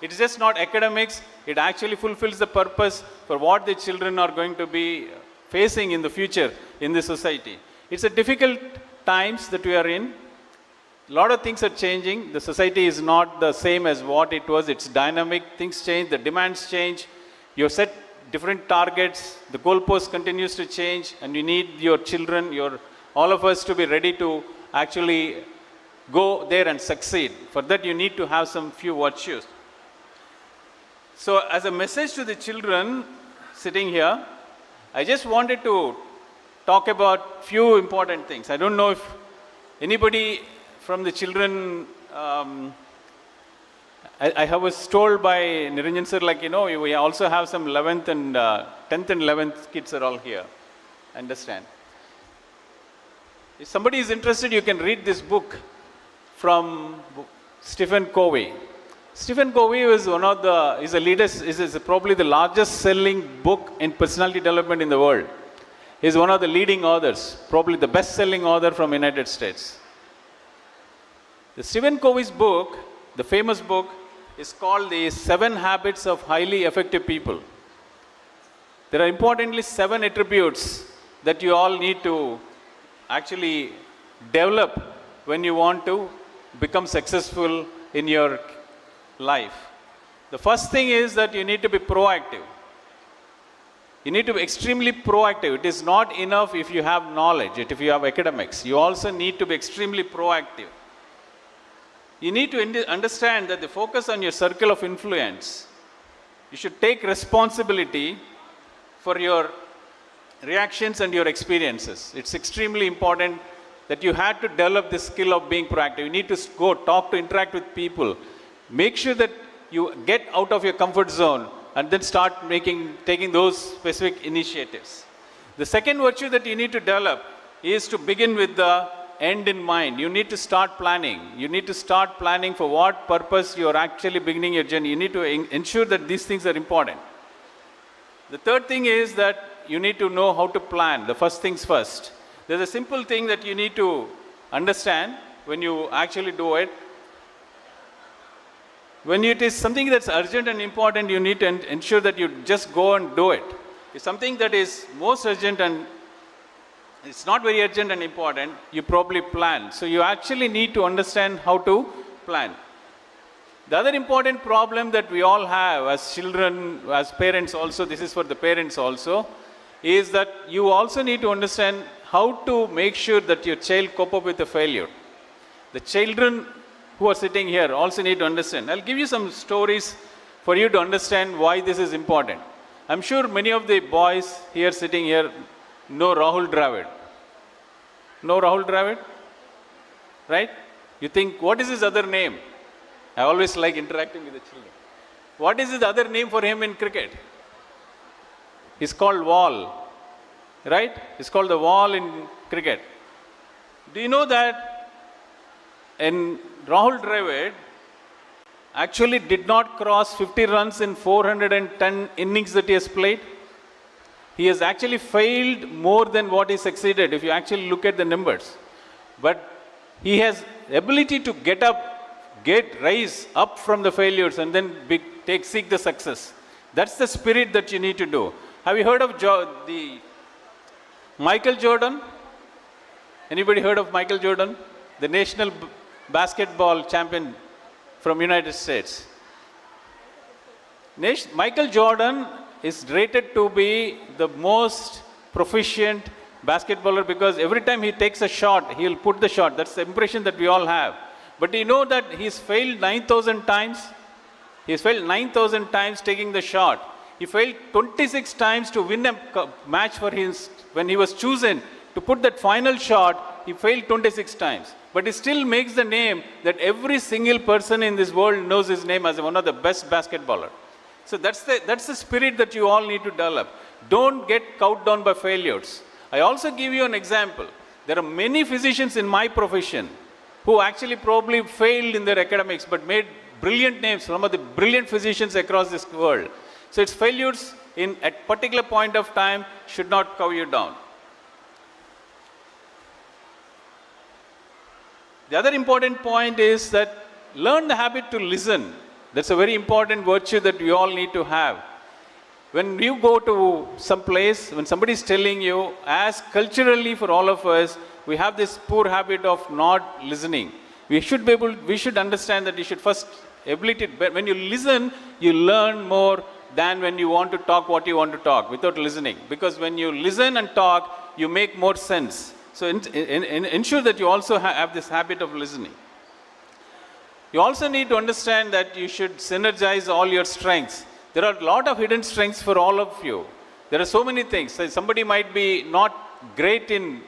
it's just not academics. It actually fulfills the purpose for what the children are going to be facing in the future in the society. It's a difficult times that we are in. A lot of things are changing. The society is not the same as what it was. It's dynamic. Things change. The demands change. You set different targets. The goalpost continues to change, and you need your children, all of us to be ready to actually go there and succeed. For that, you need to have some few virtues. So as a message to the children sitting here, I just wanted to talk about few important things. I don't know if anybody from the children, I was told by Niranjan sir, we also have some 11th and 10th and 11th kids are all here. Understand? If somebody is interested, you can read this book from Stephen Covey. Stephen Covey is is probably the largest selling book in personality development in the world. He is one of the leading authors, probably the best selling author from United States. The Stephen Covey's book, the famous book, is called the 7 Habits of Highly Effective People. There are importantly 7 attributes that you all need to actually develop when you want to become successful in your life. The first thing is that you need to be proactive. You need to be extremely proactive. It is not enough if you have knowledge, if you have academics. You also need to be extremely proactive. You need to understand that the focus on your circle of influence. You should take responsibility for your reactions and your experiences. It's extremely important that you had to develop this skill of being proactive. You need to go talk to interact with people. Make sure that you get out of your comfort zone and then start taking those specific initiatives. The second virtue that you need to develop is to begin with the end in mind. You need to start planning. You need to start planning for what purpose you are actually beginning your journey. You need to ensure that these things are important. The third thing is that you need to know how to plan. The first things first. There's a simple thing that you need to understand when you actually do it. When it is something that's urgent and important, you need to ensure that you just go and do it. If something that is most urgent and it's not very urgent and important, you probably plan. So you actually need to understand how to plan. The other important problem that we all have as children, as parents also, this is for the parents also, is that you also need to understand how to make sure that your child cope up with the failure. The children who are sitting here also need to understand. I'll give you some stories for you to understand why this is important. I'm sure many of the boys here sitting here know Rahul Dravid. Know Rahul Dravid? Right? You think, what is his other name? I always like interacting with the children. What is his other name for him in cricket? He's called Wall. Right? It's called the Wall in cricket. Do you know that in Rahul Dravid actually did not cross 50 runs in 410 innings that he has played? He has actually failed more than what he succeeded if you actually look at the numbers. But he has ability to rise up from the failures and then seek the success. That's the spirit that you need to do. Have you heard of the Michael Jordan? Anybody heard of Michael Jordan? The national basketball champion from United States. Michael Jordan is rated to be the most proficient basketballer because every time he takes a shot, he'll put the shot. That's the impression that we all have. But do you know that he's failed 9,000 times? He's failed 9,000 times taking the shot. He failed 26 times to win a match for when he was chosen to put that final shot, he failed 26 times. But he still makes the name that every single person in this world knows his name as one of the best basketballers. So that's the spirit that you all need to develop. Don't get cowed down by failures. I also give you an example. There are many physicians in my profession who actually probably failed in their academics but made brilliant names, some of the brilliant physicians across this world. So its failures at a particular point of time should not cow you down. The other important point is that learn the habit to listen. That's a very important virtue that we all need to have. When you go to some place, when somebody is telling you, as culturally for all of us, we have this poor habit of not listening. We should understand that you should first when you listen, you learn more than when you want to talk what you want to talk without listening. Because when you listen and talk, you make more sense. So ensure that you also have this habit of listening. You also need to understand that you should synergize all your strengths. There are a lot of hidden strengths for all of you. There are so many things. Somebody might be not great in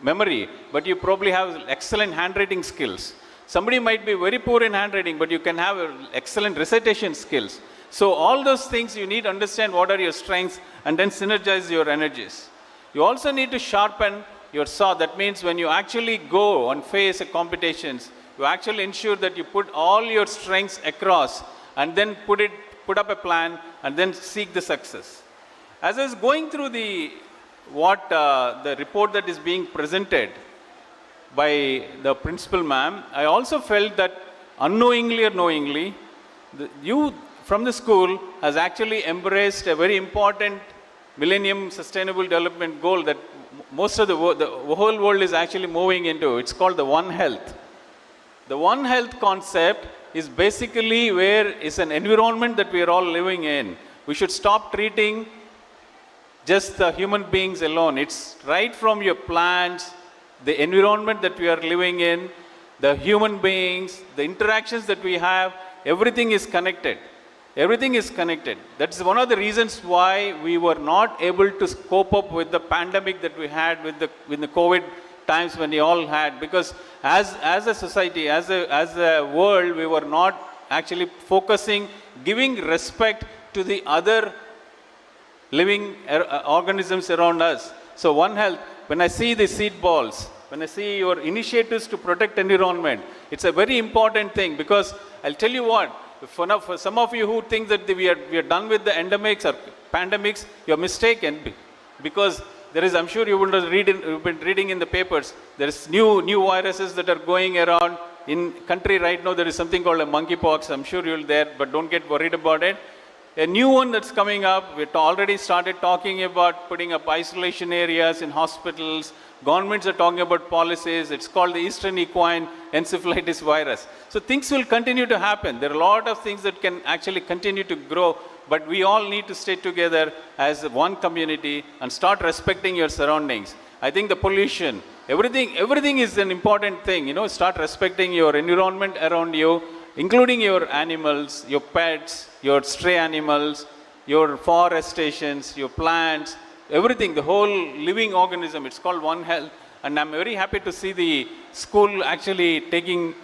memory, but you probably have excellent handwriting skills. Somebody might be very poor in handwriting, but you can have excellent recitation skills. So all those things you need to understand what are your strengths and then synergize your energies. You also need to sharpen your saw. That means when you actually go and face competitions, you actually ensure that you put all your strengths across and then put up a plan and then seek the success. As I was going through the report that is being presented by the principal ma'am, I also felt that unknowingly or knowingly, you from the school has actually embraced a very important Millennium Sustainable Development Goal that most of the whole world is actually moving into. It's called the One Health. The One Health concept is basically where it's an environment that we are all living in. We should stop treating just the human beings alone. It's right from your plants, the environment that we are living in, the human beings, the interactions that we have, everything is connected. Everything is connected. That's one of the reasons why we were not able to cope up with the pandemic that we had with the COVID times when we all had, because as a society, as a world, we were not actually focusing, giving respect to the other living organisms around us. So One Health, when I see the seed balls, when I see your initiatives to protect environment, it's a very important thing, because I'll tell you what, for some of you who think that we are done with the endemics or pandemics, you're mistaken, because there is, I'm sure you've been reading in the papers, there is new viruses that are going around in country right now. There is something called a monkeypox. I'm sure you're there, but don't get worried about it. A new one that's coming up, we've already started talking about putting up isolation areas in hospitals. Governments are talking about policies. It's called the Eastern Equine Encephalitis virus. So things will continue to happen. There are a lot of things that can actually continue to grow, but we all need to stay together as one community and start respecting your surroundings. I think the pollution, everything is an important thing. Start respecting your environment around you, including your animals, your pets, your stray animals, your forestations, your plants, everything, the whole living organism. It's called One Health. And I'm very happy to see the school actually taking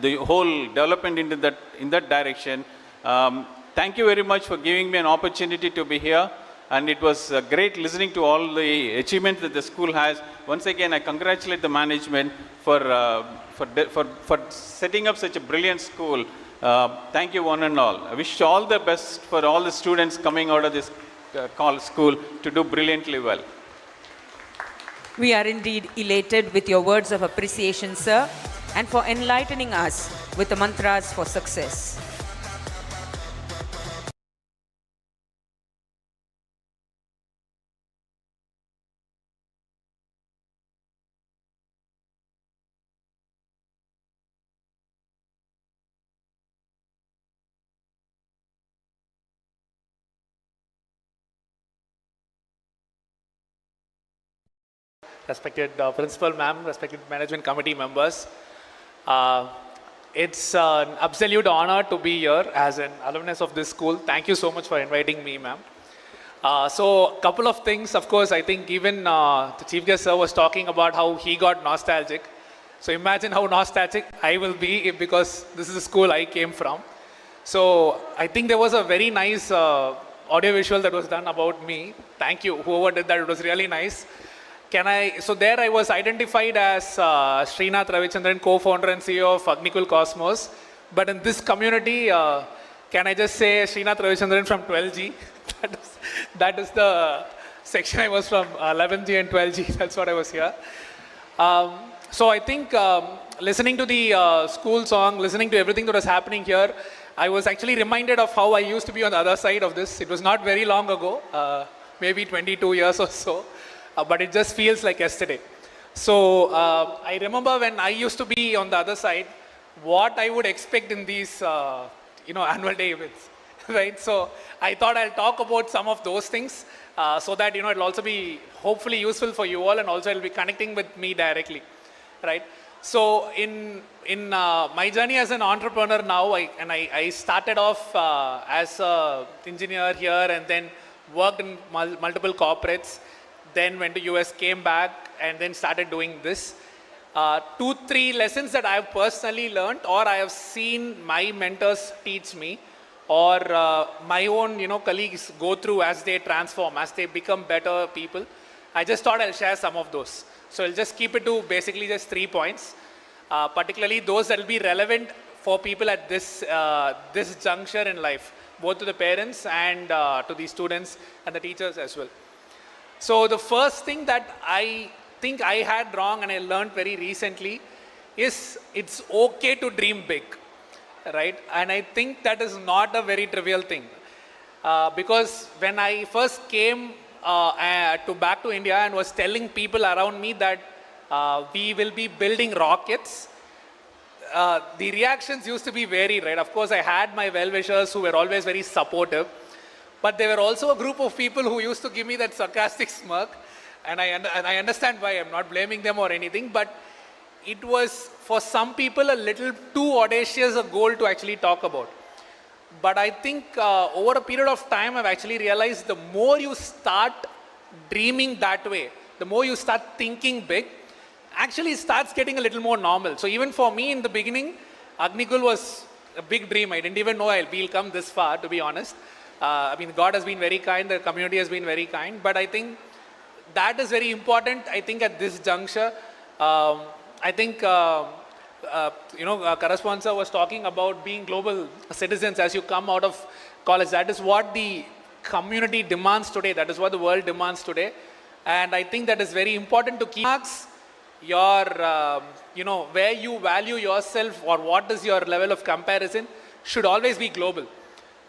the whole development in that direction. Thank you very much for giving me an opportunity to be here. And it was great listening to all the achievements that the school has. Once again, I congratulate the management for setting up such a brilliant school. Thank you one and all. I wish you all the best for all the students coming out of this school to do brilliantly well. We are indeed elated with your words of appreciation, sir, and for enlightening us with the mantras for success. Respected principal ma'am, respected management committee members. It's an absolute honor to be here as an alumnus of this school. Thank you so much for inviting me, ma'am. So a couple of things, of course, I think even the chief guest sir was talking about how he got nostalgic. So imagine how nostalgic I will be because this is the school I came from. So I think there was a very nice audio-visual that was done about me. Thank you, whoever did that, it was really nice. So there I was identified as Srinath Ravichandran, co-founder and CEO of Agnikul Cosmos. But in this community, can I just say Srinath Ravichandran from 12G? that is the section I was from, 11G and 12G. That's what I was here. So I think listening to the school song, listening to everything that was happening here, I was actually reminded of how I used to be on the other side of this. It was not very long ago, maybe 22 years or so. But it just feels like yesterday. So I remember when I used to be on the other side, what I would expect in these annual day events, right? So I thought I'll talk about some of those things so that it'll also be hopefully useful for you all, and also it'll be connecting with me directly, right? So in my journey as an entrepreneur now, I started off as an engineer here and then worked in multiple corporates. Then went to US, came back, and then started doing this. 2-3 lessons that I have personally learned, or I have seen my mentors teach me, or my own colleagues go through as they transform, as they become better people. I just thought I'll share some of those. So I'll just keep it to basically just 3 points, particularly those that will be relevant for people at this juncture in life, both to the parents and to the students and the teachers as well. So the first thing that I think I had wrong and I learned very recently is it's okay to dream big, right? And I think that is not a very trivial thing. Because when I first came back to India and was telling people around me that we will be building rockets, the reactions used to be varied, right? Of course, I had my well-wishers who were always very supportive. but there were also a group of people who used to give me that sarcastic smirk, and I understand why. I'm not blaming them or anything, but it was for some people a little too audacious a goal to actually talk about. But I think over a period of time, I've actually realized the more you start dreaming that way, the more you start thinking big, actually it starts getting a little more normal. So even for me in the beginning, Agnikul was a big dream. I didn't even know we'll come this far, to be honest. I mean, God has been very kind, the community has been very kind, but I think that is very important. I think at this juncture, I think, Correspondent sir was talking about being global citizens as you come out of college. That is what the community demands today. That is what the world demands today. And I think that is very important to keep your, where you value yourself or what is your level of comparison should always be global.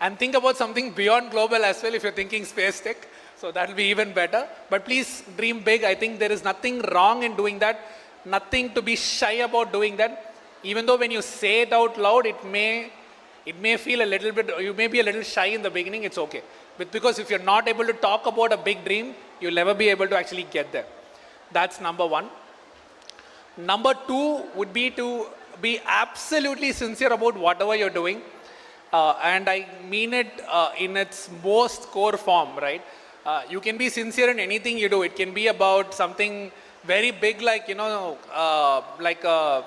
And think about something beyond global as well if you're thinking space tech. So that will be even better. But please dream big. I think there is nothing wrong in doing that. Nothing to be shy about doing that. Even though when you say it out loud, it may feel a little bit, you may be a little shy in the beginning, it's okay. But because if you're not able to talk about a big dream, you'll never be able to actually get there. That's number one. Number two would be to be absolutely sincere about whatever you're doing. And I mean it in its most core form, right? You can be sincere in anything you do. It can be about something very big, like like a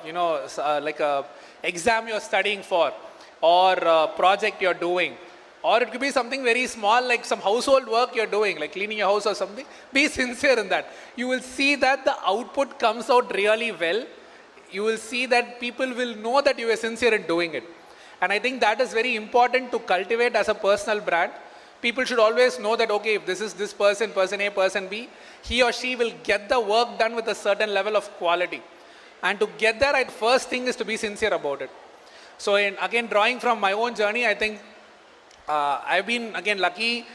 exam you're studying for, or a project you're doing, or it could be something very small, like some household work you're doing, like cleaning your house or something. Be sincere in that. You will see that the output comes out really well. You will see that people will know that you are sincere in doing it. And I think that is very important to cultivate as a personal brand. People should always know that, okay, if this is this person, person A, person B, he or she will get the work done with a certain level of quality. And to get there, the first thing is to be sincere about it. So again, drawing from my own journey, I think I've been, again, lucky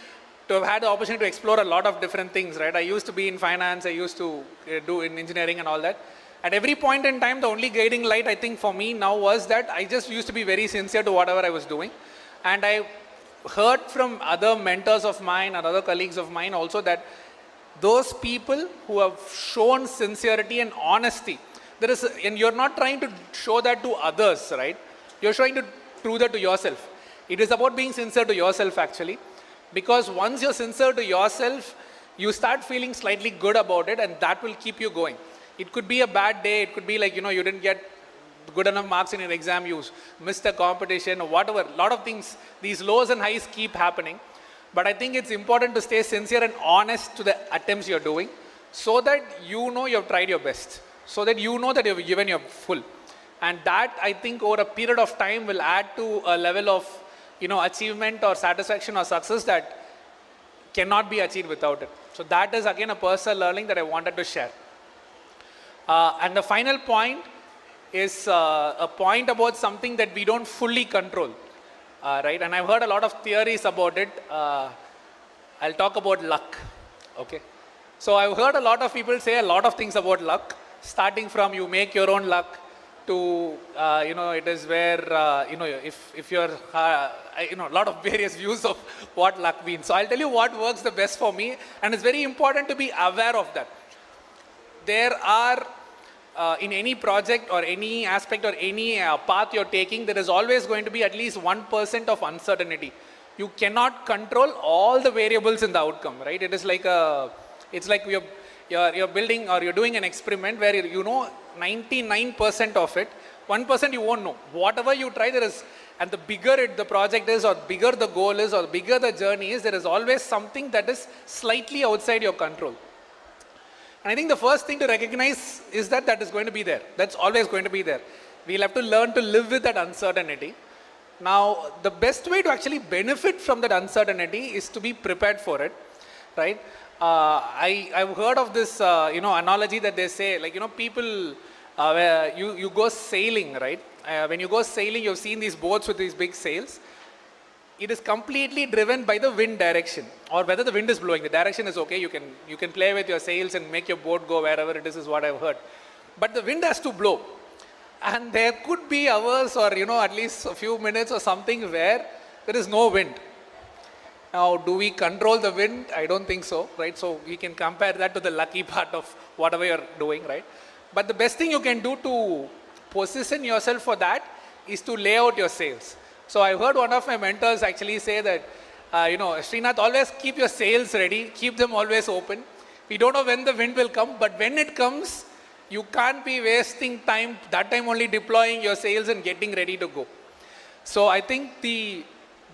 to have had the opportunity to explore a lot of different things, right? I used to be in finance, I used to do in engineering and all that. At every point in time, the only guiding light, I think, for me now was that I just used to be very sincere to whatever I was doing. And I heard from other mentors of mine and other colleagues of mine also that those people who have shown sincerity and honesty, and you're not trying to show that to others, right? You're trying to prove that to yourself. It is about being sincere to yourself, actually. Because once you're sincere to yourself, you start feeling slightly good about it, and that will keep you going. It could be a bad day. It could be like, you didn't get good enough marks in your exam, you missed a competition or whatever. A lot of things, these lows and highs keep happening. But I think it's important to stay sincere and honest to the attempts you're doing, so that you know you've tried your best, so that you know that you've given your full. And that, I think, over a period of time will add to a level of, achievement or satisfaction or success that cannot be achieved without it. So that is, again, a personal learning that I wanted to share. And the final point is a point about something that we don't fully control, right? And I've heard a lot of theories about it. I'll talk about luck, okay? So I've heard a lot of people say a lot of things about luck, starting from you make your own luck to, it is where, if you're, a lot of various views of what luck means. So I'll tell you what works the best for me, and it's very important to be aware of that. There are, in any project or any aspect or any path you're taking, there is always going to be at least 1% of uncertainty. You cannot control all the variables in the outcome, right? It is like it's like you're building or you're doing an experiment where 99% of it, 1% you won't know. Whatever you try, there is, and the bigger the project is, or bigger the goal is, or bigger the journey is, there is always something that is slightly outside your control. And I think the first thing to recognize is that is going to be there. That's always going to be there. We'll have to learn to live with that uncertainty. Now, the best way to actually benefit from that uncertainty is to be prepared for it, right? I've heard of this, analogy that they say, like, people, where you go sailing, right? When you go sailing, you've seen these boats with these big sails. It is completely driven by the wind direction, or whether the wind is blowing. The direction is okay. You can play with your sails and make your boat go wherever it is what I've heard. But the wind has to blow. And there could be hours or, at least a few minutes or something where there is no wind. Now, do we control the wind? I don't think so, right? So we can compare that to the lucky part of whatever you're doing, right? But the best thing you can do to position yourself for that is to lay out your sails. So I heard one of my mentors actually say that, Srinath, always keep your sails ready, keep them always open. We don't know when the wind will come, but when it comes, you can't be wasting time, that time only deploying your sails and getting ready to go. So I think the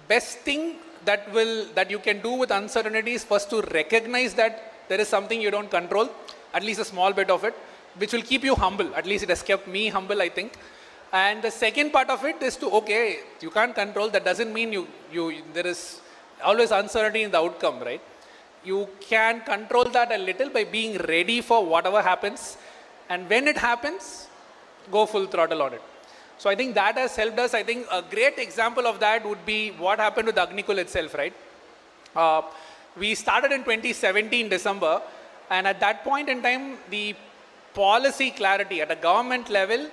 best thing that you can do with uncertainty is first to recognize that there is something you don't control, at least a small bit of it, which will keep you humble. At least it has kept me humble, I think. And the second part of it is to, okay, you can't control, that doesn't mean there is always uncertainty in the outcome, right? You can control that a little by being ready for whatever happens. And when it happens, go full throttle on it. So I think that has helped us. I think a great example of that would be what happened with Agnikul itself, right? We started in 2017 December, and at that point in time, the policy clarity at a government level,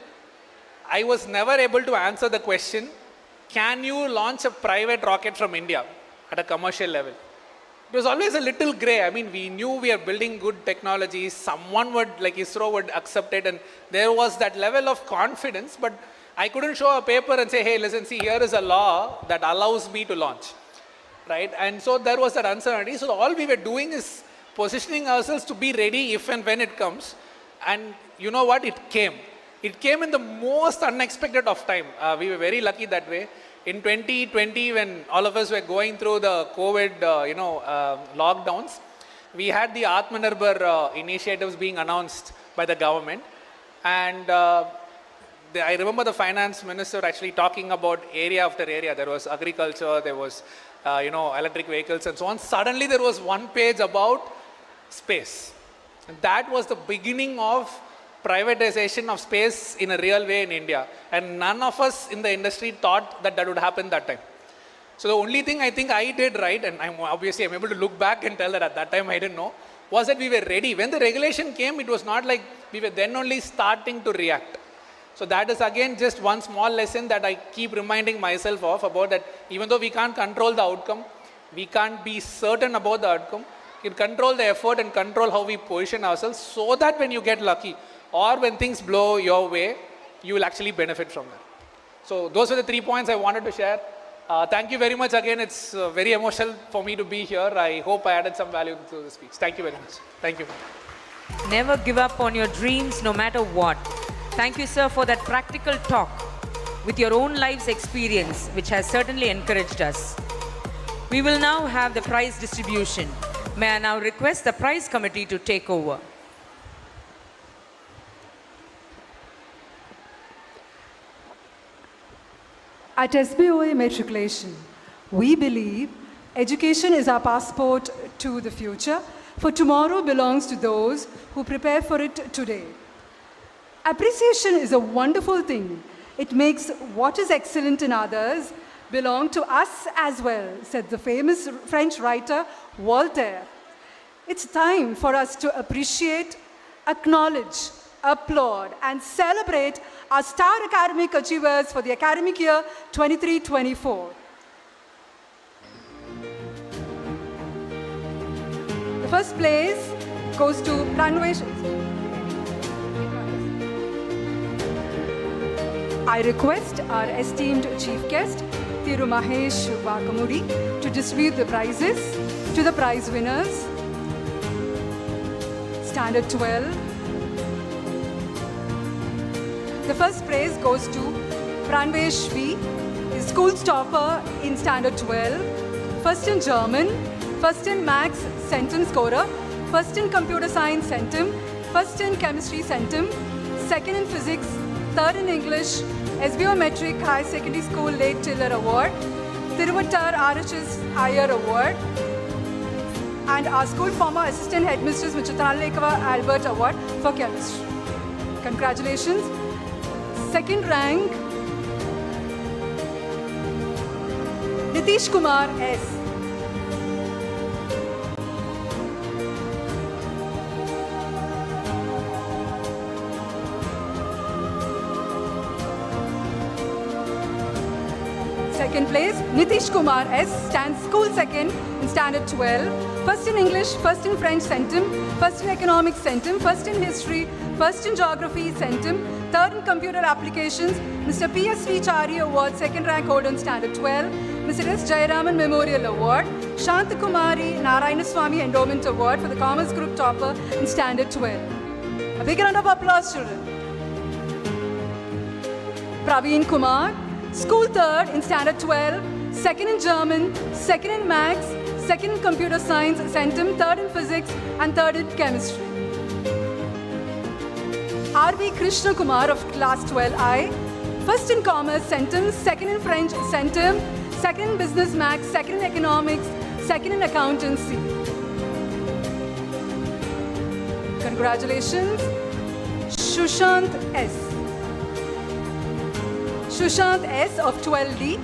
I was never able to answer the question, can you launch a private rocket from India at a commercial level? It was always a little gray. I mean, we knew we are building good technologies. Someone would, like ISRO, would accept it, and there was that level of confidence, but I couldn't show a paper and say, hey, listen, see, here is a law that allows me to launch, right? And so there was that uncertainty. So all we were doing is positioning ourselves to be ready if and when it comes. And you know what? It came. It came in the most unexpected of time. We were very lucky that way. In 2020, when all of us were going through the COVID, lockdowns, we had the Atmanirbhar initiatives being announced by the government. And I remember the finance minister actually talking about area after area. There was agriculture, there was, electric vehicles and so on. Suddenly there was one page about space. And that was the beginning of privatization of space in a real way in India. And none of us in the industry thought that would happen that time. So the only thing I think I did right, and I'm able to look back and tell that at that time I didn't know, was that we were ready. When the regulation came, it was not like we were then only starting to react. So that is again just one small lesson that I keep reminding myself of, about that even though we can't control the outcome, we can't be certain about the outcome, you can control the effort and control how we position ourselves, so that when you get lucky or when things blow your way, you will actually benefit from that. So those are the 3 points I wanted to share. Thank you very much again. It's very emotional for me to be here. I hope I added some value to the speech. Thank you very much. Thank you. Never give up on your dreams, no matter what. Thank you, sir, for that practical talk with your own life's experience, which has certainly encouraged us. We will now have the prize distribution. May I now request the prize committee to take over. At SBOA Matriculation, we believe education is our passport to the future, for tomorrow belongs to those who prepare for it today. Appreciation is a wonderful thing. It makes what is excellent in others belong to us as well, said the famous French writer Voltaire. It's time for us to appreciate, acknowledge, applaud, and celebrate our star academic achievers for the academic year 23-24. The first place goes to Pranvesh. I request our esteemed chief guest, Thiru Mahesh Vakamudi, to distribute the prizes to the prize winners. Standard 12. The first prize goes to Pranvesh V, is school topper in Standard 12, first in German, first in Maths Centum scorer, first in Computer Science Centum, first in Chemistry Centum, second in Physics, third in English, SBO Matric High Secondary School Late Tiller Award, Thiruvattar RHS Iyer Award, and our school former Assistant Headmistress Mr. Thanalekava Albert Award for Chemistry. Congratulations. Second rank, Nitish Kumar S. second place. Nitish Kumar S stands school second in standard 12. First in English, first in French centum, first in economics centum, first in history, first in geography centum, third in computer applications. Mr. P.S. Chari Award, second rank holder in standard 12. Mr. S. Jayaraman Memorial Award. Shantakumari Narayanaswamy Endowment Award for the Commerce Group topper in standard 12. A big round of applause, children. Praveen Kumar, school third in standard 12, second in German, second in Maths, second in computer science centum, third in physics, and third in chemistry. R.B. Krishna Kumar of class 12I, first in commerce centum, second in French centum, second in business maths, second in economics, second in accountancy. Congratulations. Shushant S. Shushant S of 12D,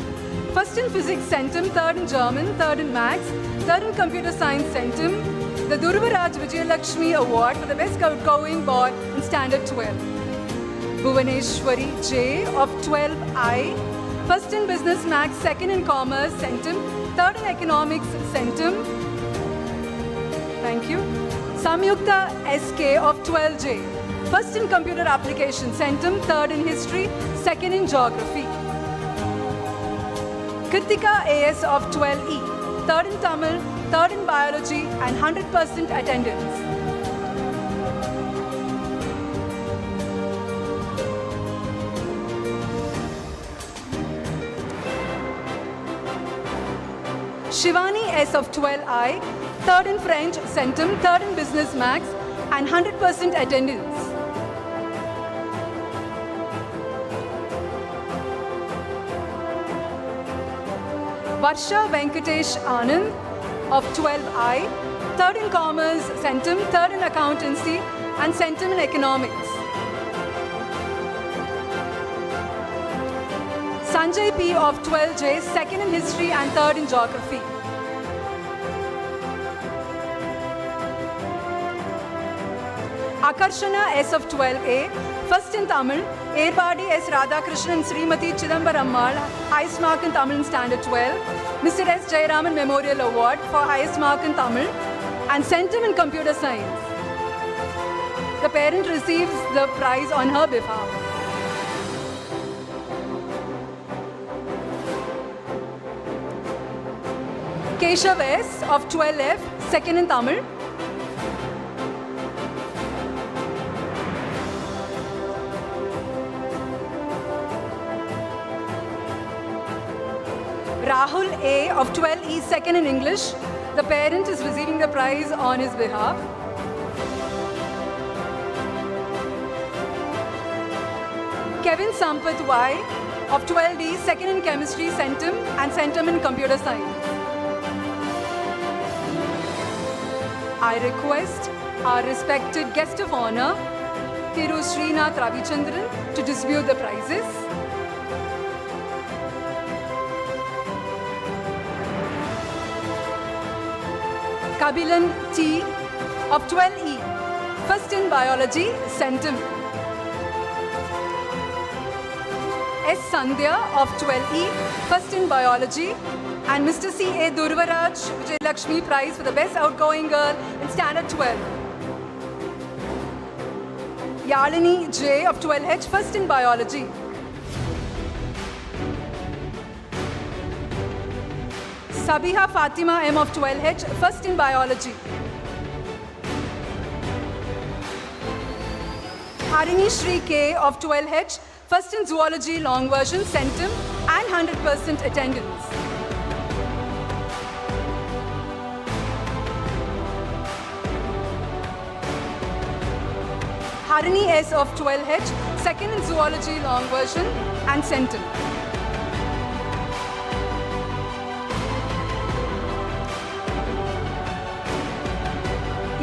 first in physics centum, third in German, third in maths, third in computer science centum, the Durvaraj Vijayalakshmi Award for the best outgoing boy in standard 12. Bhuvaneshwari J of 12I, first in business maths, second in commerce centum, third in economics centum. Thank you. Samyukta SK of 12J, first in computer application centum, third in history, second in geography. Kritika AS of 12E, third in Tamil, third in biology, and 100% attendance. Shivani S of 12I, third in French centum, third in business maths, and 100% attendance. Varsha Venkatesh Anand of 12I, third in commerce centum, third in accountancy, and centum in economics. Sanjay P of 12J, second in history and third in geography. Akarshana S of 12A, first in Tamil, Airbadi S. Radhakrishnan and Srimati Chidambarammal, highest mark in Tamil in standard 12. Mr. S. Jayaraman Memorial Award for highest mark in Tamil and centum in computer science. The parent receives the prize on her behalf. Keshav S. of 12F, second in Tamil. Rahul A. of 12E, second in English. The parent is receiving the prize on his behalf. Kevin Sampath Y. of 12D, second in chemistry centum and centum in computer science. I request our respected guest of honor, Thiru Srinath Ravichandran, to distribute the prizes. Kabilan T. of 12E, first in biology, centum. S. Sandhya of 12E, first in biology, and Mr. C. A. Durvaraj Vijayalakshmi Prize for the best outgoing girl in standard 12. Yalini J. of 12H, first in biology. Sabiha Fatima M. of 12H, first in biology. Harini Shri K. of 12H, first in zoology long version, centum, and 100% attendance. Harini S. of 12H, second in zoology long version, and centum.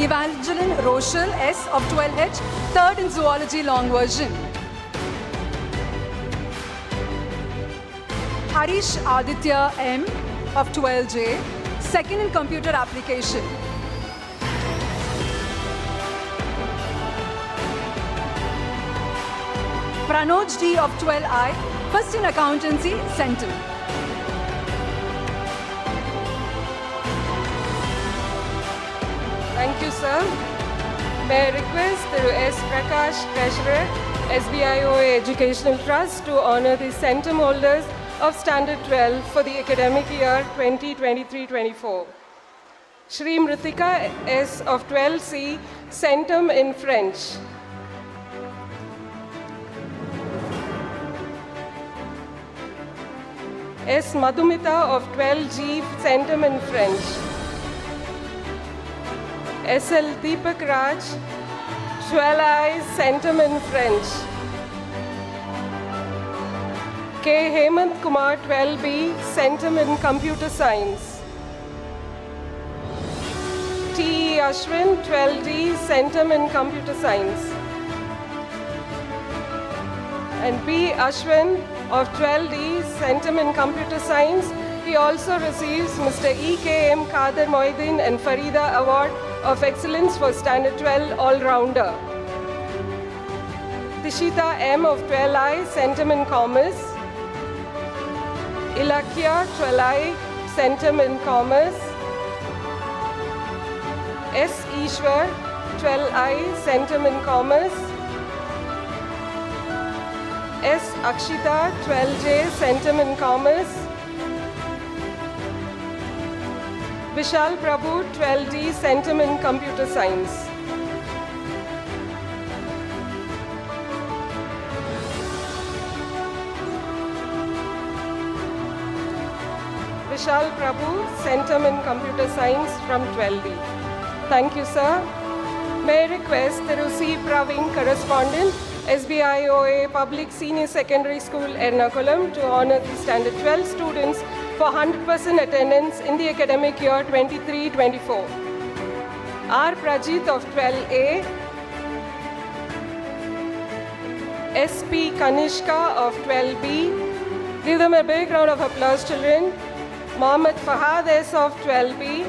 Evangeline Rochelle S. of 12H, third in zoology long version. Harish Aditya M. of 12J, second in computer application. Pranoj D. of 12I, first in accountancy, centum. Thank you, sir. May I request Thiru S. Prakash, Treasurer, SBIOA Educational Trust, to honor the centum holders of Standard 12 for the academic year 2023-24. Shri Mritika S. of 12C, centum in French. S. Madhumita of 12G, centum in French. S.L. Deepak Raj, 12I, centum in French. K. Hemant Kumar, 12B, centum in Computer Science. T. Ashwin, 12D, centum in Computer Science. And B. Ashwin of 12D, centum in Computer Science. He also receives Mr. E.K.M. Kader Moidin and Farida Award of Excellence for Standard 12 All-Rounder. Dishita M. of 12I, centum in Commerce. Ilakya, 12I, centum in Commerce. S. Ishwar, 12I, centum in Commerce. S. Akshita, 12J, centum in Commerce. Vishal Prabhu, 12D, centum in Computer Science. Vishal Prabhu, centum in Computer Science from 12D. Thank you, sir. May I request Thiru C. Praveen, correspondent, SBIOA Public Senior Secondary School, Ernakulam, to honor the Standard 12 students for 100% attendance in the academic year 23-24. R. Prajit of 12A, S.P. Kanishka of 12B. Give them a big round of applause, children. Mohammed Fahad S. of 12B.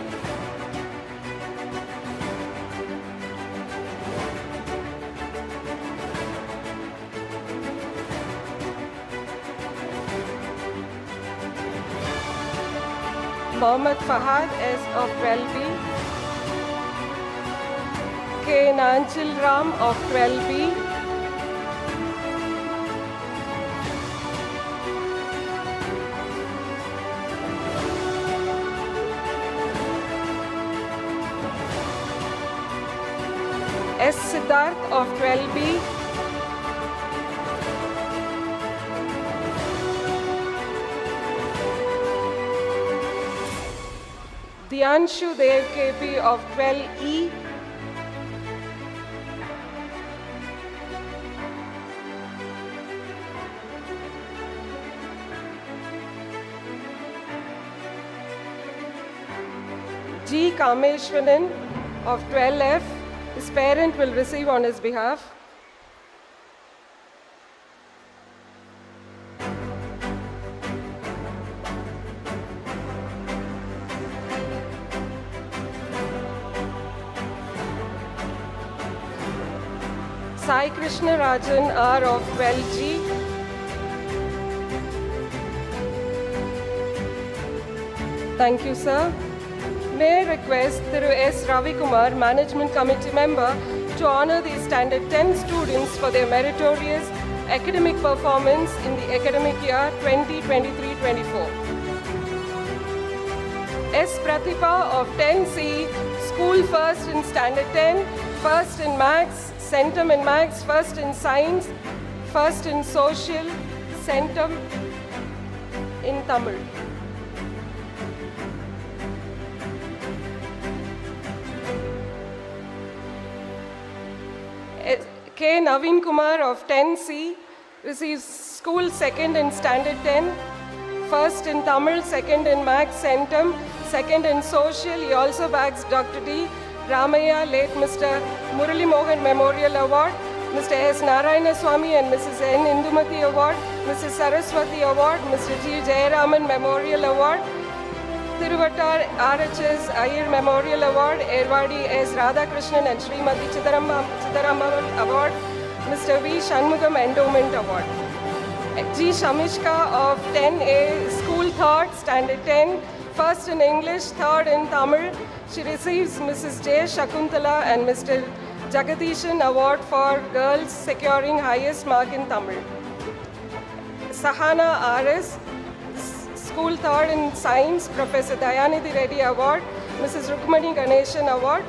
Mohammed Fahad S. of 12B. K. Nanchil Ram of 12B. S. Siddharth of 12B. Diyanshu Dev KP of 12E. G. Kameshwaran of 12F. His parent will receive on his behalf. Sai Krishna Rajan R of 12G. Thank you, sir. May I request Thiru S. Ravi Kumar, Management Committee member, to honor the Standard 10 students for their meritorious academic performance in the academic year 2023-24. S. Pratibha of 10C, School First in Standard 10, First in Maths, Centum in Maths, First in Science, First in Social, Centum in Tamil. K. Naveen Kumar of 10C receives School Second in Standard 10, First in Tamil, Second in Maths, Centum, Second in Social. He also bags Dr. D. Ramaya, late Mr. Murali Mohan Memorial Award, Mr. S. Narayana Swamy and Mrs. N. Indumati Award, Mrs. Saraswati Award, Mr. G. Jayaraman Memorial Award, Thiruvattar RHS Iyer Memorial Award, Erwadi S. Radhakrishnan and Srimati Chidarambavan Award, Mr. V. Shanmugam Endowment Award. G. Shamishka of 10A, School 3rd, Standard 10, First in English, Third in Tamil, She receives Mrs. J. Shakuntala and Mr. Jagadishan Award for Girls securing highest mark in Tamil. Sahana R.S., School Third in Science, Professor Dayanidhi Reddy Award, Mrs. Rukmani Ganeshan Award,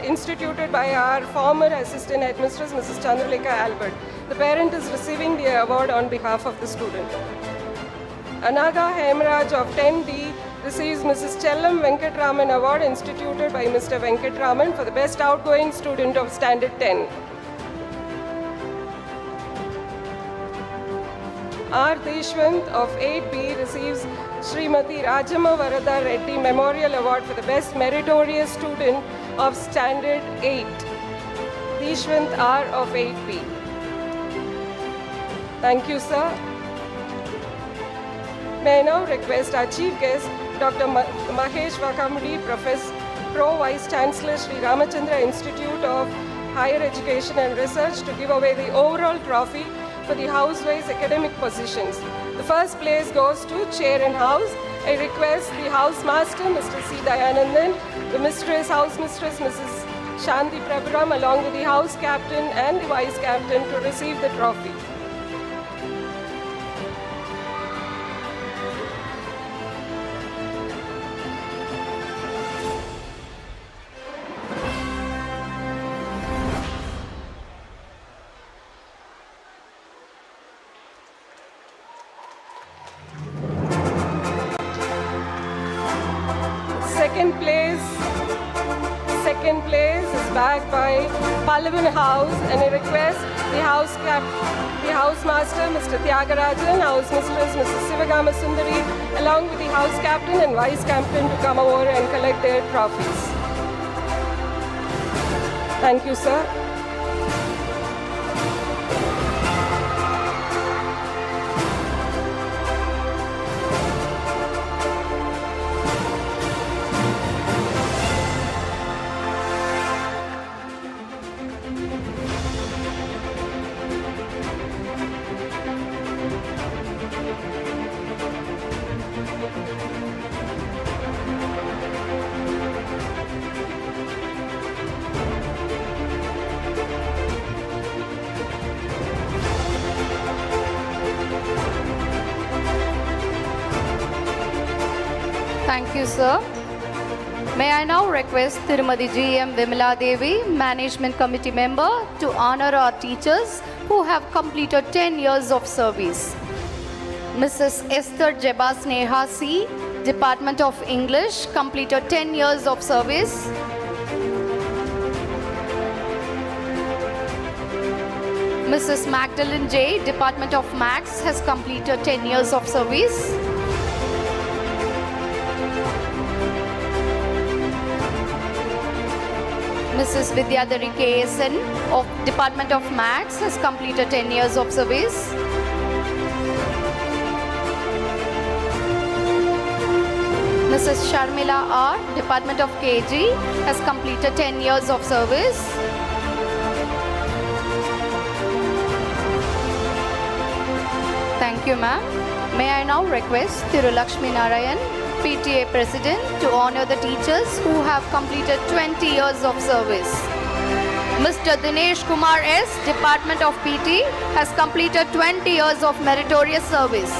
instituted by our former Assistant Headmistress, Mrs. Chandralekha Albert. The parent is receiving the award on behalf of the student. Anaga Hemaraj of 10D receives Mrs. Chellam Venkatraman Award instituted by Mr. Venkatraman for the best outgoing student of Standard 10. R. Deshwant of 8B receives Srimati Rajama Varada Reddy Memorial Award for the best meritorious student of Standard 8. Deshwant R. of 8B. Thank you, sir. May I now request our chief guest, Dr. Mahesh Vakamudi, Pro Vice Chancellor, Sri Ramachandra Institute of Higher Education and Research, to give away the overall trophy for the house-wise academic positions. The first place goes to Chair and House. I request the House Master, Mr. C. Dayanandan, the Mistress, House Mistress, Mrs. Shanti Prabhuram, along with the House Captain and the Vice Captain to receive the trophy. Second place is backed by Pallavan House, and I request the House Master, Mr. Tyagarajan, House Mistress, Mrs. Sivagama Sundari, along with the House Captain and Vice Captain to come over and collect their trophies. Thank you, sir. Thank you, sir. May I now request Tirumadi G.M. Vimala Devi, Management Committee member, to honor our teachers who have completed 10 years of service. Mrs. Esther Jeba Sneha C., Department of English, completed 10 years of service. Mrs. Magdalene J., Department of Maths, has completed 10 years of service. Mrs. Vidyadhari KSN of Department of Maths has completed 10 years of service. Mrs. Sharmila R, Department of KG, has completed 10 years of service. Thank you, ma'am. May I now request Thiru Lakshmi Narayan, PTA President, to honor the teachers who have completed 20 years of service. Mr. Dinesh Kumar S, Department of PT, has completed 20 years of meritorious service.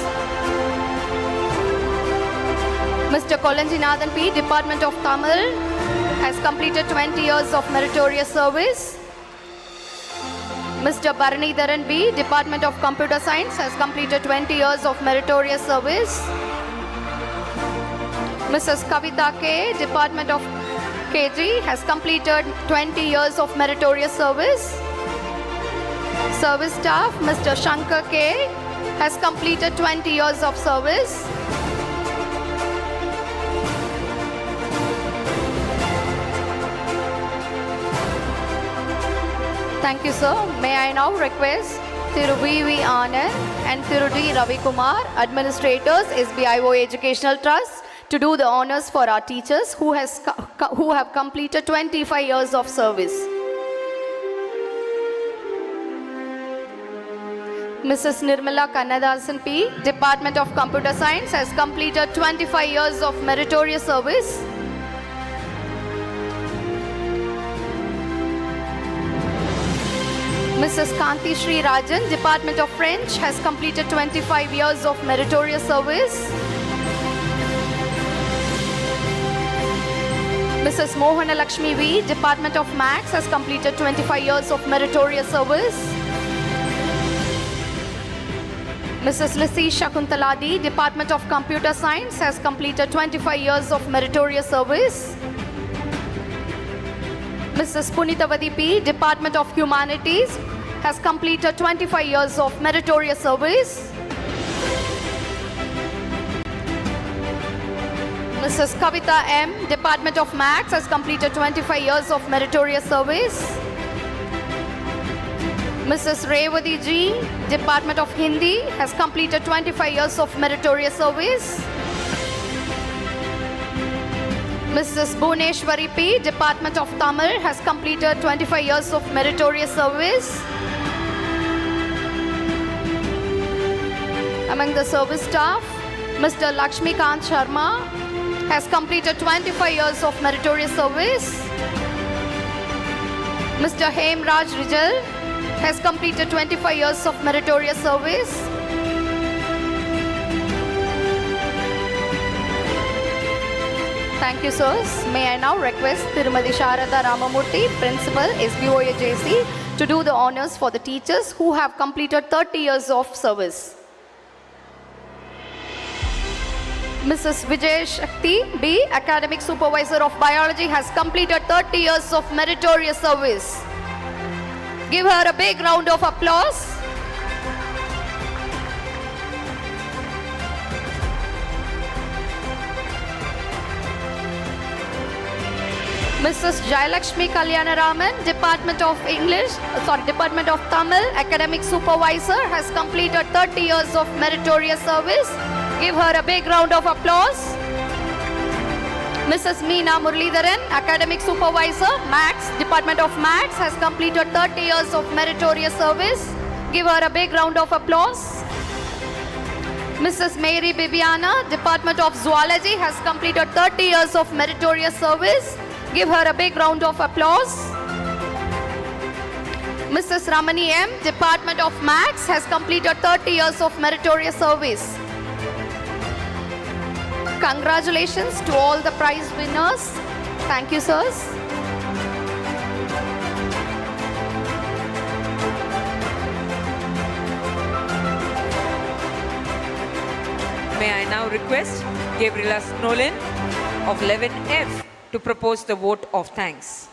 Mr. Kolanjinathan P, Department of Tamil, has completed 20 years of meritorious service. Mr. Bharanidharan B, Department of Computer Science, has completed 20 years of meritorious service. Mrs. Kavita K, Department of KG, has completed 20 years of meritorious service. Service staff, Mr. Shankar K, has completed 20 years of service. Thank you, sir. May I now request Thiru V.V. Anand and Thiru D. Ravi Kumar, Administrators, SBIO Educational Trust, to do the honors for our teachers who have completed 25 years of service. Mrs. Nirmala Kannadasan P, Department of Computer Science, has completed 25 years of meritorious service. Mrs. Kanti Sri Rajan, Department of French, has completed 25 years of meritorious service. Mrs. Mohana Lakshmi V, Department of Maths, has completed 25 years of meritorious service. Mrs. Lissy Shakuntala D, Department of Computer Science, has completed 25 years of meritorious service. Mrs. Punitavadi P, Department of Humanities, has completed 25 years of meritorious service. Mrs. Kavita M, Department of Maths, has completed 25 years of meritorious service. Mrs. Revati G, Department of Hindi, has completed 25 years of meritorious service. Mrs. Bhuneshwari P, Department of Tamil, has completed 25 years of meritorious service. Among the service staff, Mr. Lakshmikant Sharma has completed 25 years of meritorious service. Mr. Hemraj Rijal has completed 25 years of meritorious service. Thank you, sirs. May I now request Tirumadi Sharada Ramamurthy, Principal, SBOA JC, to do the honors for the teachers who have completed 30 years of service. Mrs. Vijay Shakti B, Academic Supervisor of Biology, has completed 30 years of meritorious service. Give her a big round of applause. Mrs. Jayalakshmi Kalyanaraman, Department of Tamil, Academic Supervisor, has completed 30 years of meritorious service. Give her a big round of applause. Mrs. Meena Muralidharan, Academic Supervisor, Maths, Department of Maths, has completed 30 years of meritorious service. Give her a big round of applause. Mrs. Mary Bibiana, Department of Zoology, has completed 30 years of meritorious service. Give her a big round of applause. Mrs. Ramani M, Department of Maths, has completed 30 years of meritorious service. Congratulations to all the prize winners. Thank you, sirs. May I now request Gabriela Snolin of 11F to propose the vote of thanks.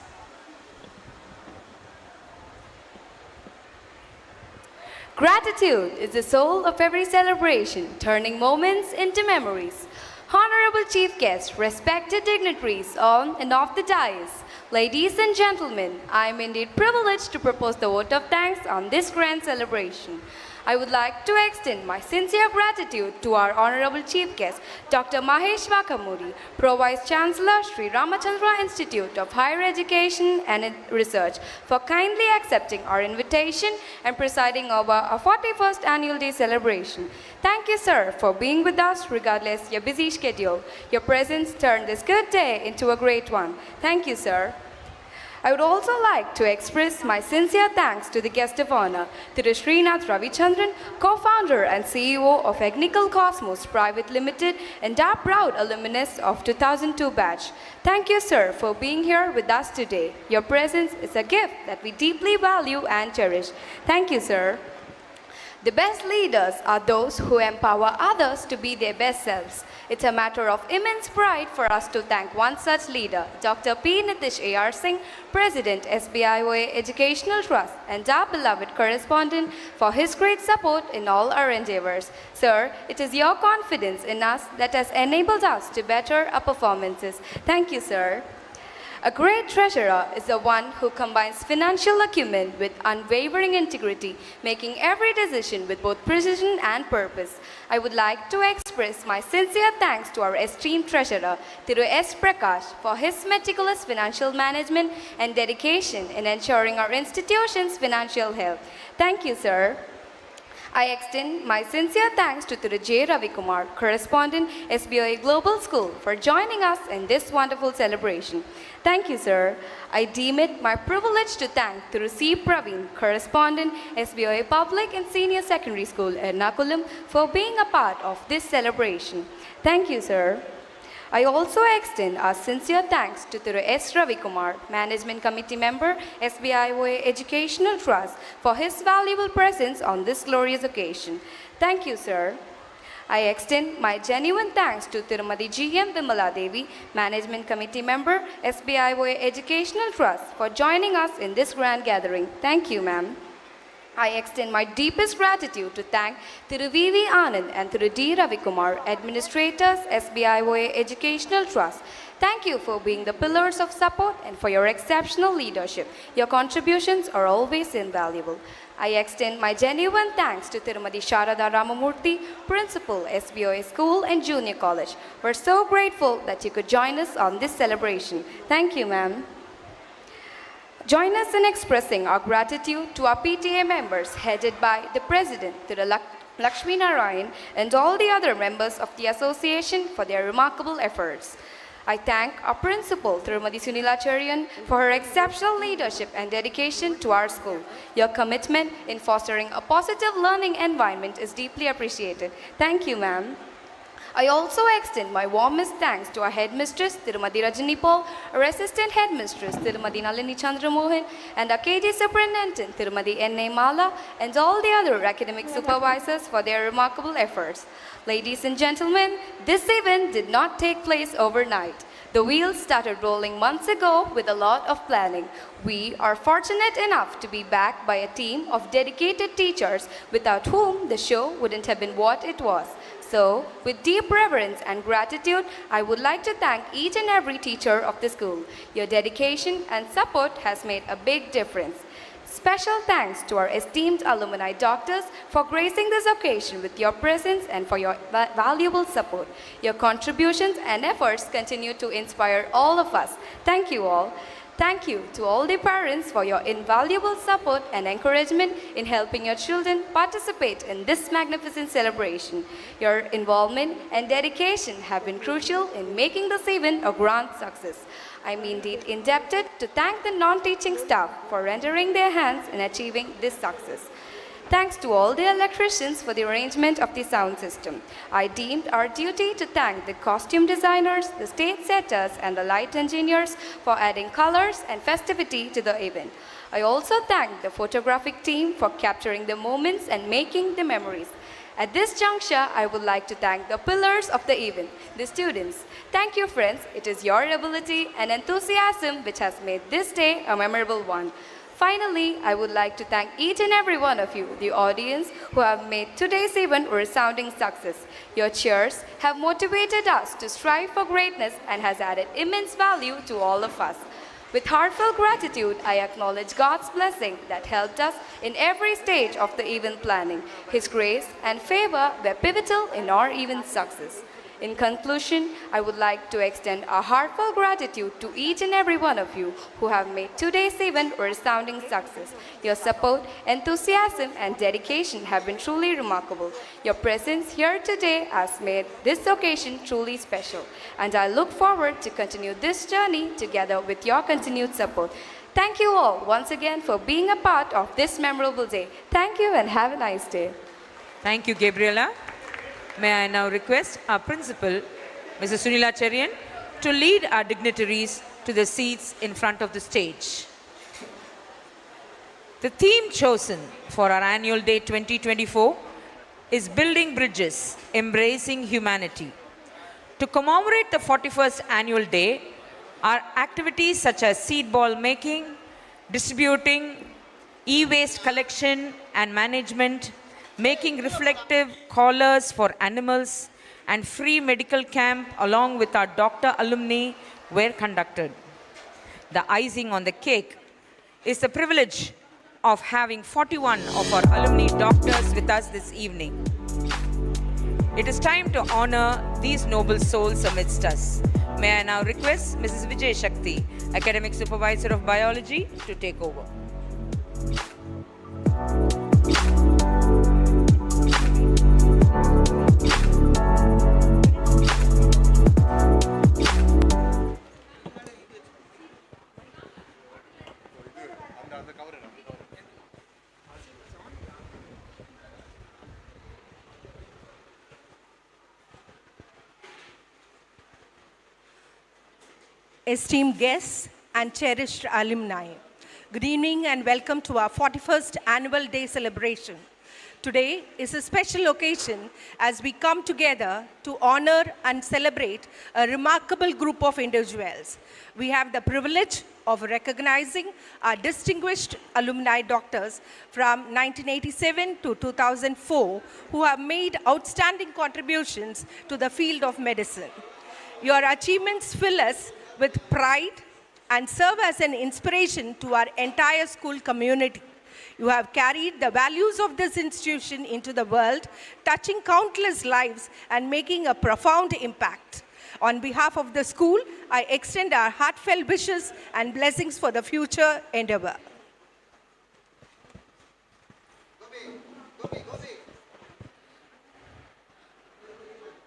Gratitude is the soul of every celebration, turning moments into memories. Honorable Chief Guests, respected dignitaries on and off the dais, ladies and gentlemen, I am indeed privileged to propose the vote of thanks on this grand celebration. I would like to extend my sincere gratitude to our Honorable Chief Guest, Dr. Mahesh Vakamudi, Pro Vice Chancellor, Sri Ramachandra Institute of Higher Education and Research, for kindly accepting our invitation and presiding over our 41st Annual Day celebration. Thank you, sir, for being with us regardless your busy schedule. Your presence turned this good day into a great one. Thank you, sir. I would also like to express my sincere thanks to the guest of honor, Thiru Srinath Ravichandran, co-founder and CEO of Agnical Cosmos Private Limited and our proud alumnus of 2002 batch. Thank you, sir, for being here with us today. Your presence is a gift that we deeply value and cherish. Thank you, sir. The best leaders are those who empower others to be their best selves. It's a matter of immense pride for us to thank one such leader, Dr. P. Nitish A.R. Singh, President, SBIOA Educational Trust, and our beloved correspondent for his great support in all our endeavors. Sir, it is your confidence in us that has enabled us to better our performances. Thank you, sir. A great treasurer is the one who combines financial acumen with unwavering integrity, making every decision with both precision and purpose. I would like to express my sincere thanks to our esteemed treasurer, Thiru S. Prakash, for his meticulous financial management and dedication in ensuring our institution's financial health. Thank you, sir. I extend my sincere thanks to Thiru J. Ravikumar, correspondent, SBOA Global School, for joining us in this wonderful celebration. Thank you, sir. I deem it my privilege to thank Thiru C. Praveen, correspondent, SBOA Public and Senior Secondary School, Ernakulam, for being a part of this celebration. Thank you, sir. I also extend our sincere thanks to Thiru S. Ravikumar, Management Committee Member, SBIOA Educational Trust, for his valuable presence on this glorious occasion. Thank you, sir. I extend my genuine thanks to Tirumadi G.M. Vimala Devi, Management Committee Member, SBIOA Educational Trust, for joining us in this grand gathering. Thank you, ma'am. I extend my deepest gratitude to thank Thiru V.V. Anand and Thiru D. Ravikumar, Administrators, SBIOA Educational Trust. Thank you for being the pillars of support and for your exceptional leadership. Your contributions are always invaluable. I extend my genuine thanks to Tirumadi Sharada Ramamurthy, Principal, SBOA School and Junior College. We're so grateful that you could join us on this celebration. Thank you, ma'am. Join us in expressing our gratitude to our PTA members headed by the President, Thiru Lakshmi Narayan, and all the other members of the association for their remarkable efforts. I thank our principal, Tirumadi Sunilacharyan, for her exceptional leadership and dedication to our school. Your commitment in fostering a positive learning environment is deeply appreciated. Thank you, ma'am. I also extend my warmest thanks to our headmistress, Tirumadi Rajani Paul, our assistant headmistress, Tirumadi Nalini Chandramohan, and our KG superintendent, Tirumadi N.A. Mala, and all the other academic supervisors for their remarkable efforts. Ladies and gentlemen, this event did not take place overnight. The wheels started rolling months ago with a lot of planning. We are fortunate enough to be backed by a team of dedicated teachers without whom the show wouldn't have been what it was. So, with deep reverence and gratitude, I would like to thank each and every teacher of the school. Your dedication and support has made a big difference. Special thanks to our esteemed alumni doctors for gracing this occasion with your presence and for your valuable support. Your contributions and efforts continue to inspire all of us. Thank you all. Thank you to all the parents for your invaluable support and encouragement in helping your children participate in this magnificent celebration. Your involvement and dedication have been crucial in making this event a grand success. I am indeed indebted to thank the non-teaching staff for rendering their hands in achieving this success. Thanks to all the electricians for the arrangement of the sound system. I deemed our duty to thank the costume designers, the stage setters, and the light engineers for adding colors and festivity to the event. I also thank the photographic team for capturing the moments and making the memories. At this juncture, I would like to thank the pillars of the event, the students. Thank you, friends. It is your ability and enthusiasm which has made this day a memorable one. Finally, I would like to thank each and every one of you, the audience, who have made today's event a resounding success. Your cheers have motivated us to strive for greatness and has added immense value to all of us. With heartfelt gratitude, I acknowledge God's blessing that helped us in every stage of the event planning. His grace and favor were pivotal in our event success. In conclusion, I would like to extend a heartfelt gratitude to each and every one of you who have made today's event a resounding success. Your support, enthusiasm, and dedication have been truly remarkable. Your presence here today has made this occasion truly special, and I look forward to continue this journey together with your continued support. Thank you all once again for being a part of this memorable day. Thank you and have a nice day. Thank you, Gabriela. May I now request our principal, Mrs. Sunilacharyan, to lead our dignitaries to the seats in front of the stage. The theme chosen for our annual day 2024 is Building Bridges, Embracing Humanity. To commemorate the 41st annual day, our activities such as seed ball making, distributing, e-waste collection and management, making reflective collars for animals, and free medical camp along with our doctor alumni were conducted. The icing on the cake is the privilege of having 41 of our alumni doctors with us this evening. It is time to honor these noble souls amidst us. May I now request Mrs. Vijay Shakti, Academic Supervisor of Biology, to take over. esteemed guests, and cherished alumni. Good evening and welcome to our 41st Annual Day celebration. Today is a special occasion as we come together to honor and celebrate a remarkable group of individuals. We have the privilege of recognizing our distinguished alumni doctors from 1987 to 2004 who have made outstanding contributions to the field of medicine. Your achievements fill us with pride and serve as an inspiration to our entire school community. You have carried the values of this institution into the world, touching countless lives and making a profound impact. On behalf of the school, I extend our heartfelt wishes and blessings for the future endeavor.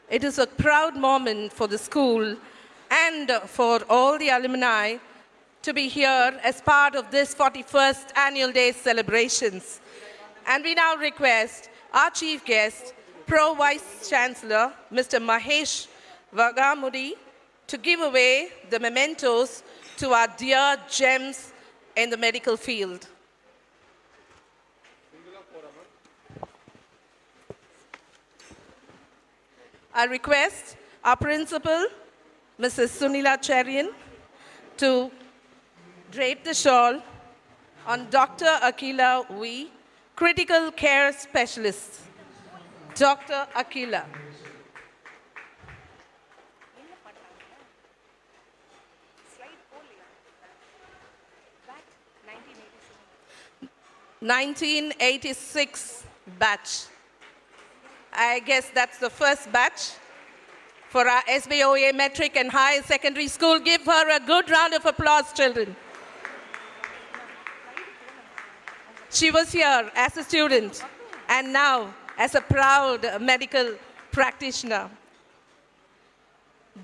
It is a proud moment for the school and for all the alumni to be here as part of this 41st Annual Day celebrations. And we now request our chief guest, Pro Vice Chancellor, Mr. Mahesh Vagamudi, to give away the mementos to our dear gems in the medical field. I request our principal, Mrs. Sunilacharian, to drape the shawl on Dr. Akila V, Critical Care Specialist. Dr. Akila. 1986 batch. I guess that's the first batch for our SBOA Matric and Higher Secondary School. Give her a good round of applause, children. She was here as a student and now as a proud medical practitioner.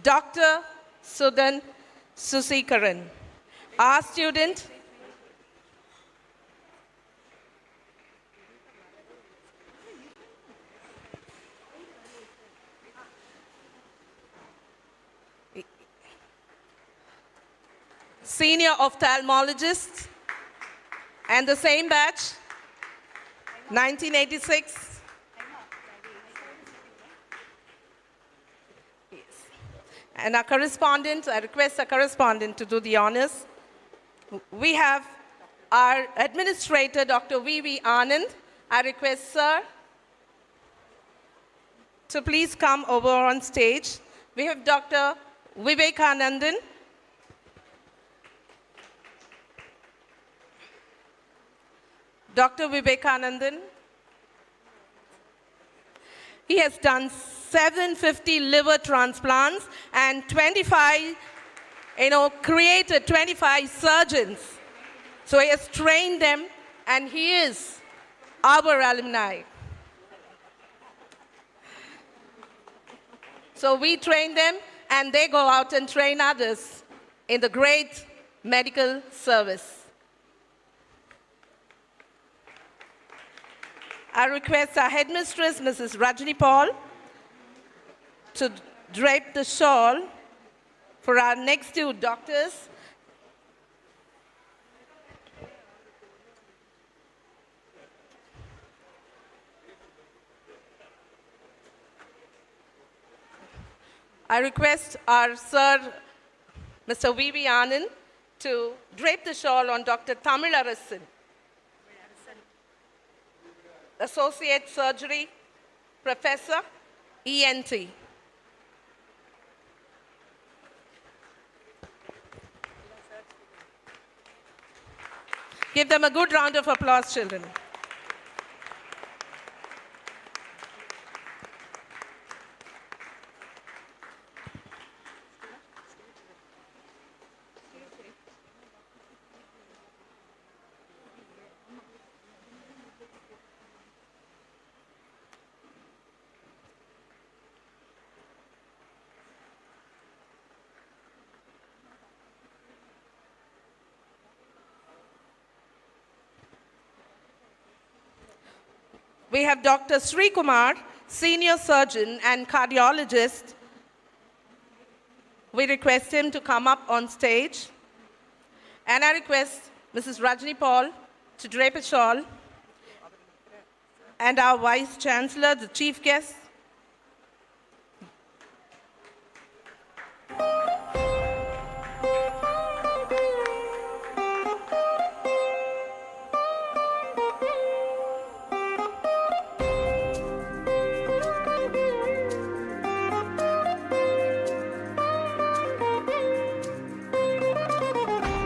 Dr. Sudan Susikaran, our student. Senior ophthalmologist, and the same batch, 1986. Yes. And our correspondent, I request our correspondent to do the honors. We have our administrator, Dr. V.V. Anand. I request sir to please come over on stage. We have Dr. Vivekanandan. Dr. Vivekanandan. He has done 750 liver transplants and 25, created 25 surgeons. So he has trained them and he is our alumni. So we train them and they go out and train others in the great medical service. I request our headmistress, Mrs. Rajni Paul, to drape the shawl for our next two doctors. I request our sir, Mr. V.V. Anand, to drape the shawl on Dr. Tamil Arasan, Associate Surgery Professor, ENT. Give them a good round of applause, children. We have Dr. Sri Kumar, Senior Surgeon and Cardiologist, we request him to come up on stage. And I request Mrs. Rajni Paul to drape a shawl. And our Vice Chancellor, the chief guest.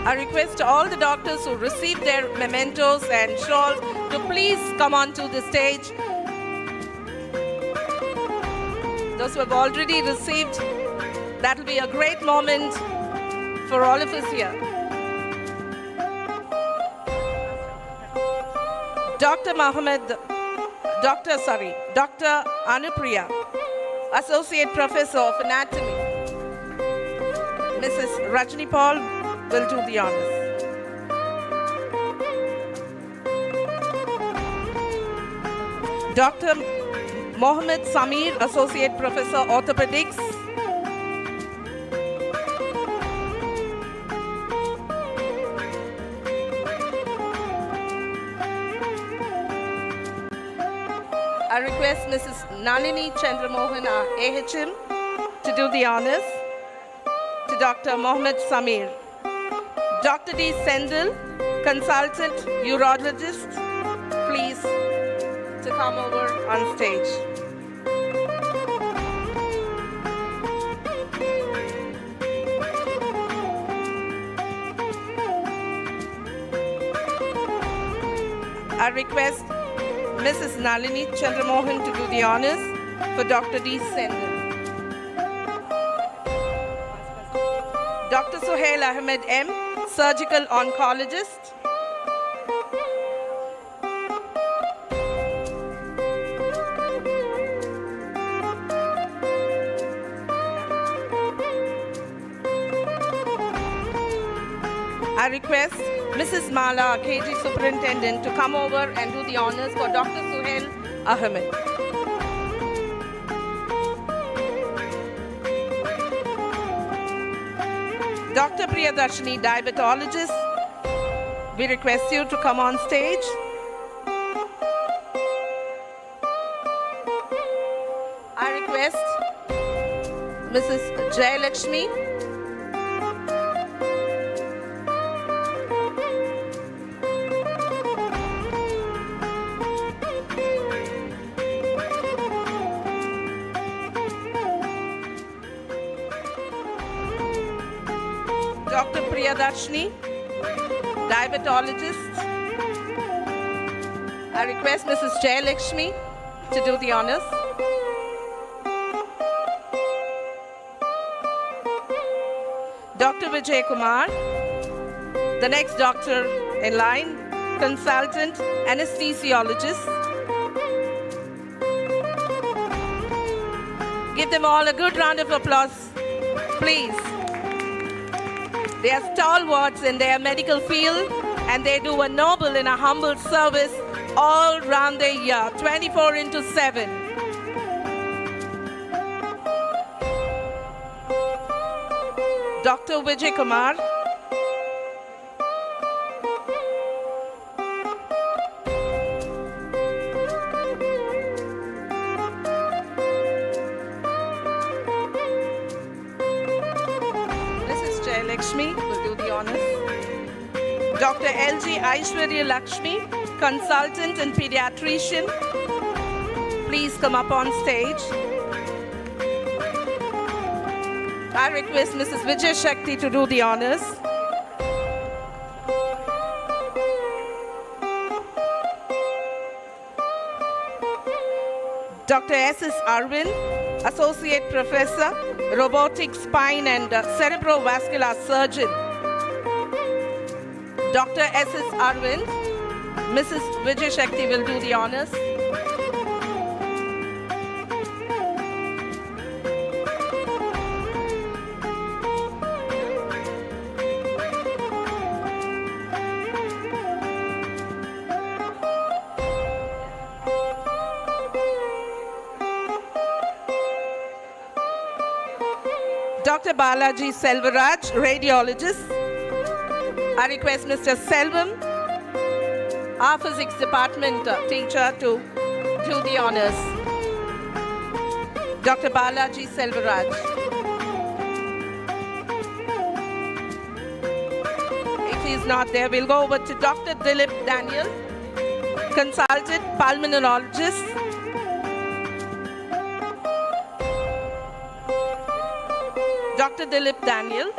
I request all the doctors who received their mementos and shawls to please come onto the stage. Those who have already received, that will be a great moment for all of us here. Dr. Anupriya, Associate Professor of Anatomy. Mrs. Rajni Paul will do the honors. Dr. Mohammed Samir, Associate Professor, Orthopedics. I request Mrs. Nalini Chandramohan, our AHM, to do the honors to Dr. Mohammed Samir. Dr. D. Sendil, Consultant Urologist, please to come over on stage. I request Mrs. Nalini Chandramohan to do the honors for Dr. D. Sendil. Dr. Suhail Ahmed M., Surgical Oncologist. I request Mrs. Mala, KG Superintendent, to come over and do the honors for Dr. Suhail Ahmed. Dr. Priyadarshini, Diabetologist, we request you to come on stage. I request Mrs. Jayalakshmi. Dr. Priyadarshini, Diabetologist. I request Mrs. Jayalakshmi to do the honors. Dr. Vijay Kumar, the next doctor in line, Consultant Anesthesiologist. Give them all a good round of applause, please. They are stalwarts in their medical field, and they do a noble and a humble service all round the year, 24/7. Dr. Vijay Kumar. Mrs. Jayalakshmi will do the honors. Dr. L.G. Aishwarya Lakshmi, Consultant and Pediatrician. Please come up on stage. I request Mrs. Vijay Shakti to do the honors. Dr. S.S. Arvind, Associate Professor, Robotic Spine and Cerebrovascular Surgeon. Dr. S.S. Arvind, Mrs. Vijay Shakti will do the honors. Dr. Balaji Selvaraj, radiologist. I request Mr. Selvam, our physics department teacher, to do the honors. Dr. Balaji Selvaraj. If he is not there, we'll go over to Dr. Dilip Daniel, consultant pulmonologist. Dr. Dilip Daniel.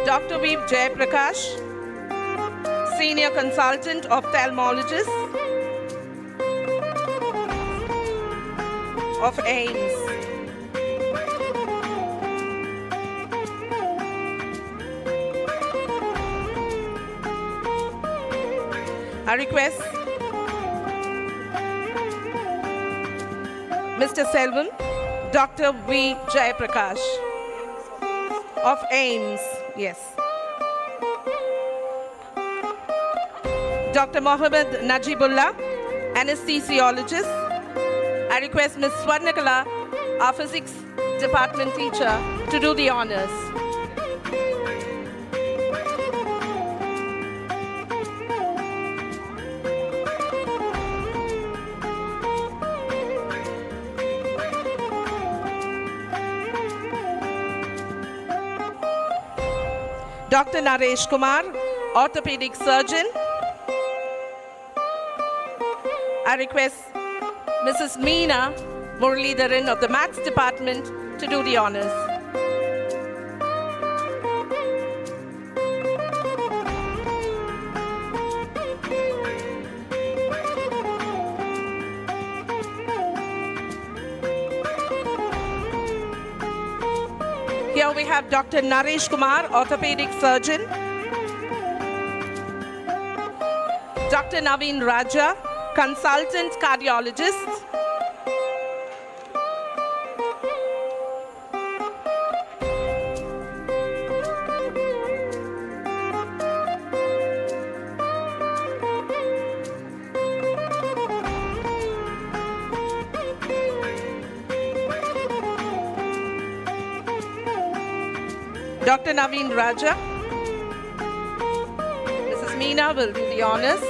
Dr. V. Jayaprakash, senior consultant ophthalmologist of AIMS. I request Mr. Selvan, Dr. V. Jayaprakash of AIMS. Yes. Dr. Mohammed Najibullah, anesthesiologist. I request Ms. Swarnakala, our physics department teacher, to do the honors. Dr. Naresh Kumar, orthopedic surgeon. I request Mrs. Meena Muralidharan of the Maths department to do the honors. Here we have Dr. Naresh Kumar, orthopedic surgeon. Dr. Naveen Raja, consultant cardiologist. Dr. Naveen Raja. Mrs. Meena will do the honors.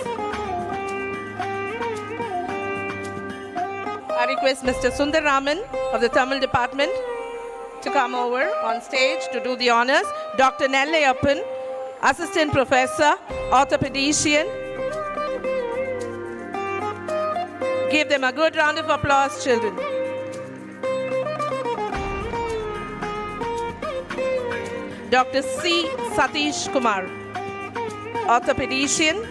I request Mr. Sundaraman of the Tamil department to come over on stage to do the honors. Dr. Nellayappan, assistant professor, orthopedician. Give them a good round of applause, children. Dr. C. Satish Kumar, orthopedician.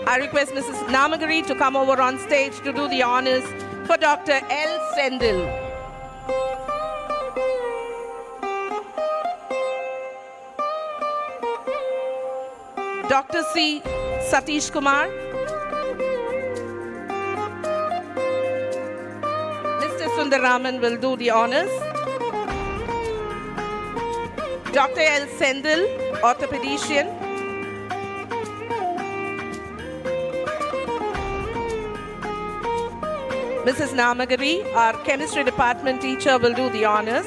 I request Mrs. Namagiri to come over on stage to do the honors for Dr. L. Sendil. Dr. C. Satish Kumar. Mr. Sundaraman will do the honors. Dr. L. Sendil, orthopedician. Mrs. Namagiri, our chemistry department teacher, will do the honors.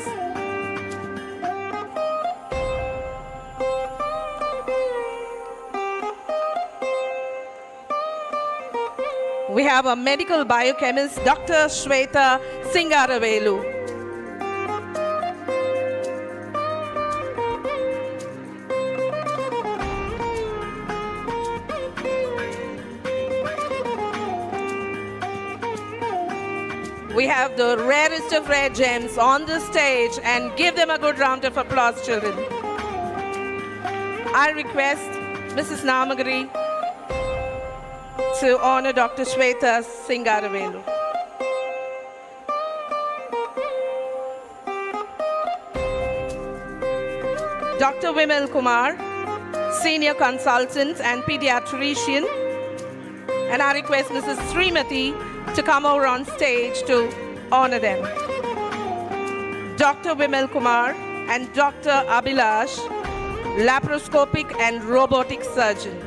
We have a medical biochemist, Dr. Shweta Singaravelu. We have the rarest of rare gems on the stage, and give them a good round of applause, children. I request Mrs. Namagiri to honor Dr. Shweta Singaravelu. Dr. Vimal Kumar, senior consultant and pediatrician. And I request Mrs. Srimati to come over on stage to honor them. Dr. Vimal Kumar and Dr. Abhilash, laparoscopic and robotic surgeon.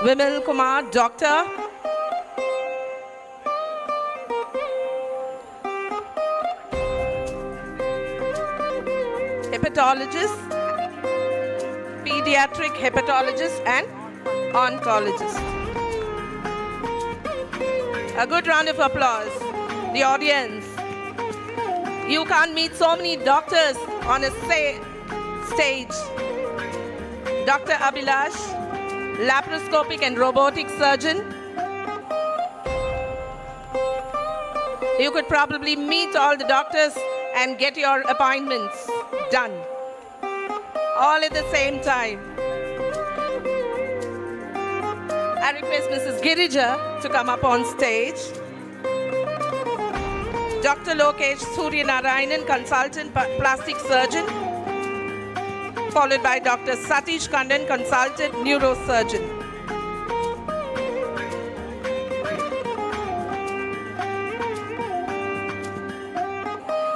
Vimal Kumar, Doctor. Hepatologist, pediatric hepatologist and oncologist. A good round of applause. The audience. You can't meet so many doctors on a stage. Dr. Abhilash, laparoscopic and robotic surgeon. You could probably meet all the doctors and get your appointments done, all at the same time. I request Mrs. Girija to come up on stage. Dr. Lokesh Suryanarayanan, consultant plastic surgeon, followed by Dr. Satish Kandan, consultant neurosurgeon.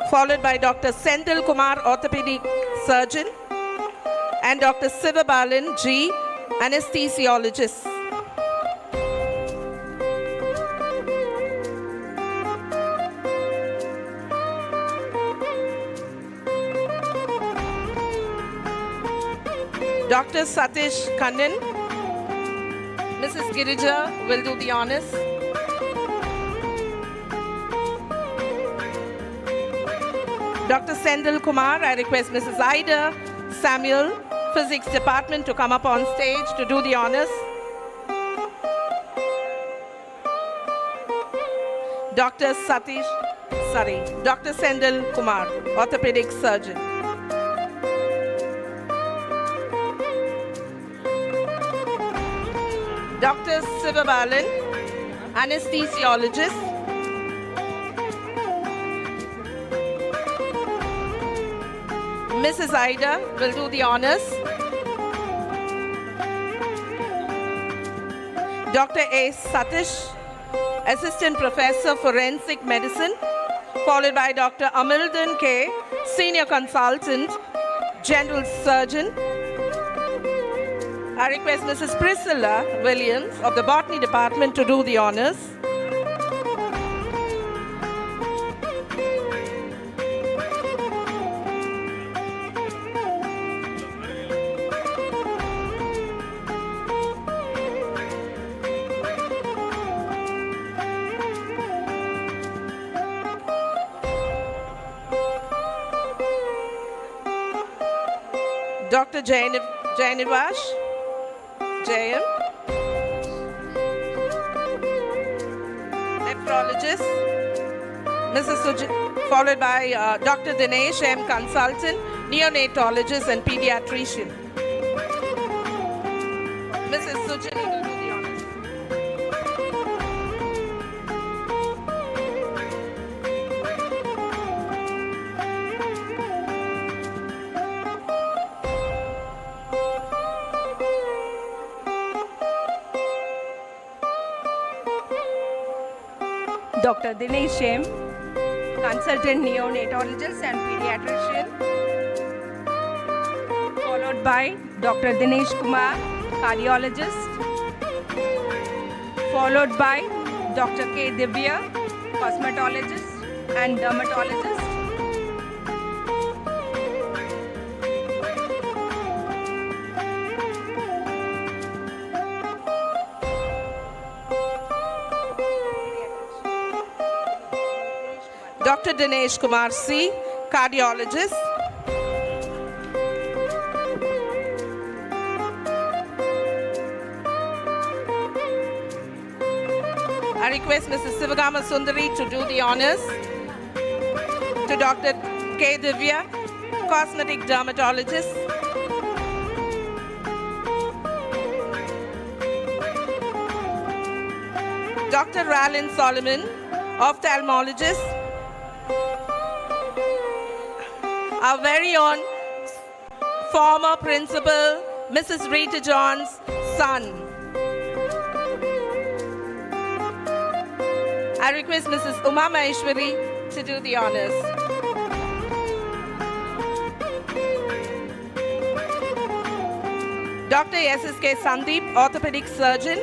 Followed by Dr. Senthil Kumar, orthopedic surgeon, and Dr. Sivabalan G, anesthesiologist. Dr. Satish Kannan, Mrs. Girija will do the honors. Dr. Senthil Kumar, I request Mrs. Ida Samuel, Physics Department, to come up on stage to do the honors. Dr. Senthil Kumar, orthopedic surgeon. Dr. Sivabalan, anesthesiologist. Mrs. Ida will do the honors. Dr. A. Satish, Assistant Professor, Forensic Medicine, followed by Dr. Amildan K., Senior Consultant, General Surgeon. I request Mrs. Priscilla Williams of the Botany Department to do the honors. Dr. Jainivash, JM, nephrologist, followed by Dr. Dinesh M, consultant, neonatologist and pediatrician. Mrs. Sujani will do the honors. Dr. Dinesh M, consultant neonatologist and pediatrician, followed by Dr. Dinesh Kumar, cardiologist, followed by Dr. K. Divya, cosmetologist and dermatologist. Dr. Dinesh Kumar C, cardiologist. I request Mrs. Sivagama Sundari to do the honors. To Dr. K. Divya, cosmetic dermatologist. Dr. Ralin Solomon, ophthalmologist. Our very own former principal, Mrs. Rita John's son. I request Mrs. Uma Maheshwari to do the honors. Dr. SSK Sandeep, orthopedic surgeon,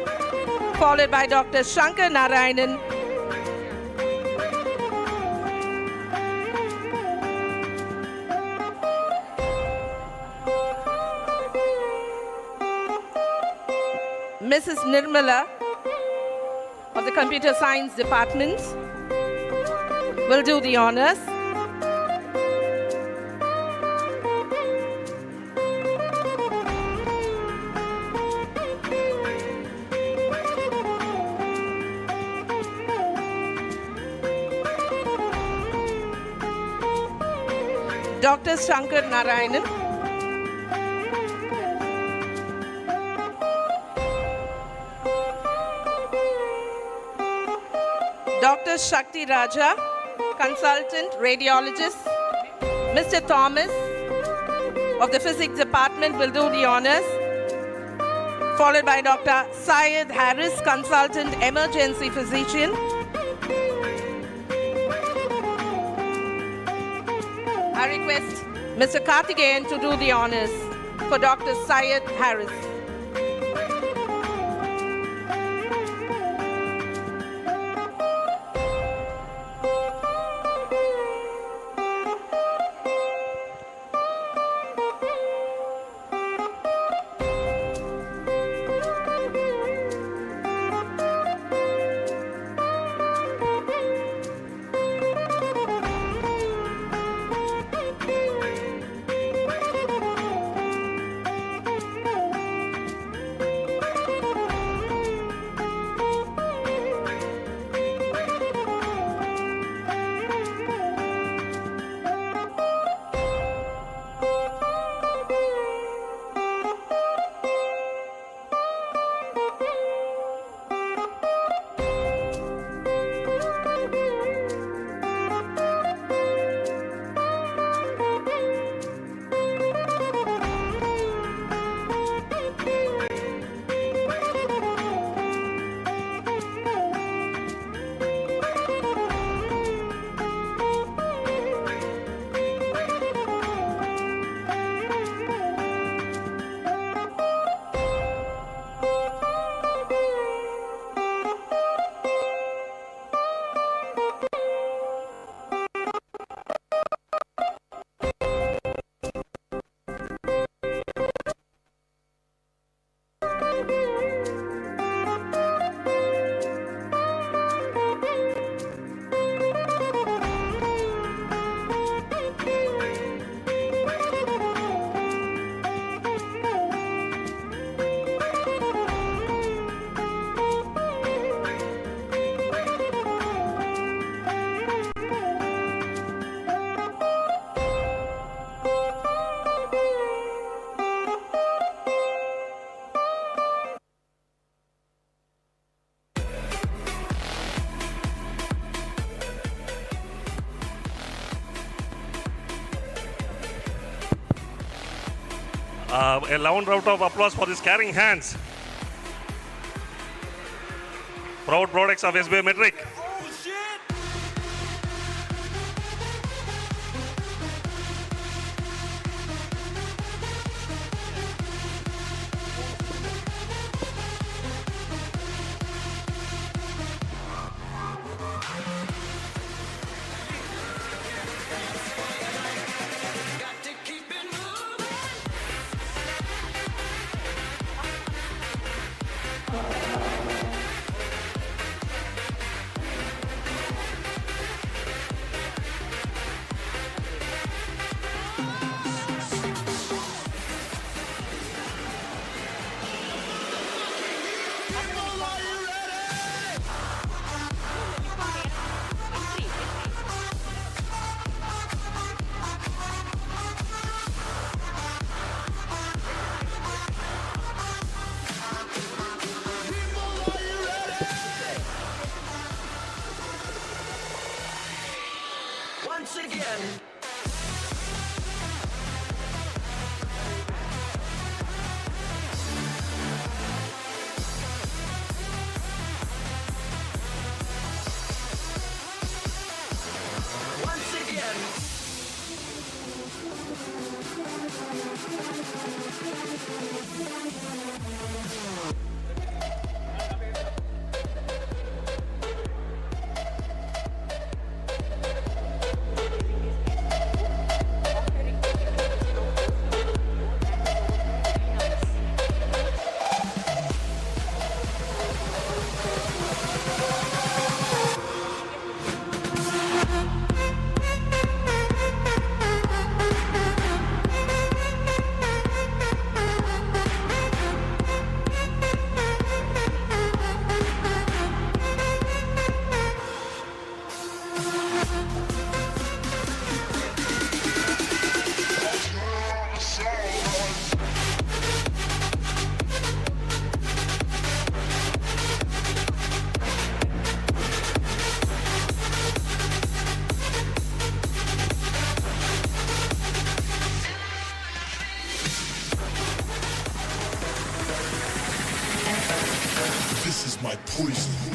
followed by Dr. Shankar Narayanan, Mrs. Nirmala of the Computer Science Department will do the honors. Dr. Shankar Narayanan, Dr. Shakti Raja, consultant radiologist. Mr. Thomas of the physics department will do the honors, followed by Dr. Syed Harris, consultant emergency physician. I request Mr. Karthikeyan to do the honors for Dr. Syed Harris. A loud round of applause for these caring hands. Proud products of SBI Matric. is my poison.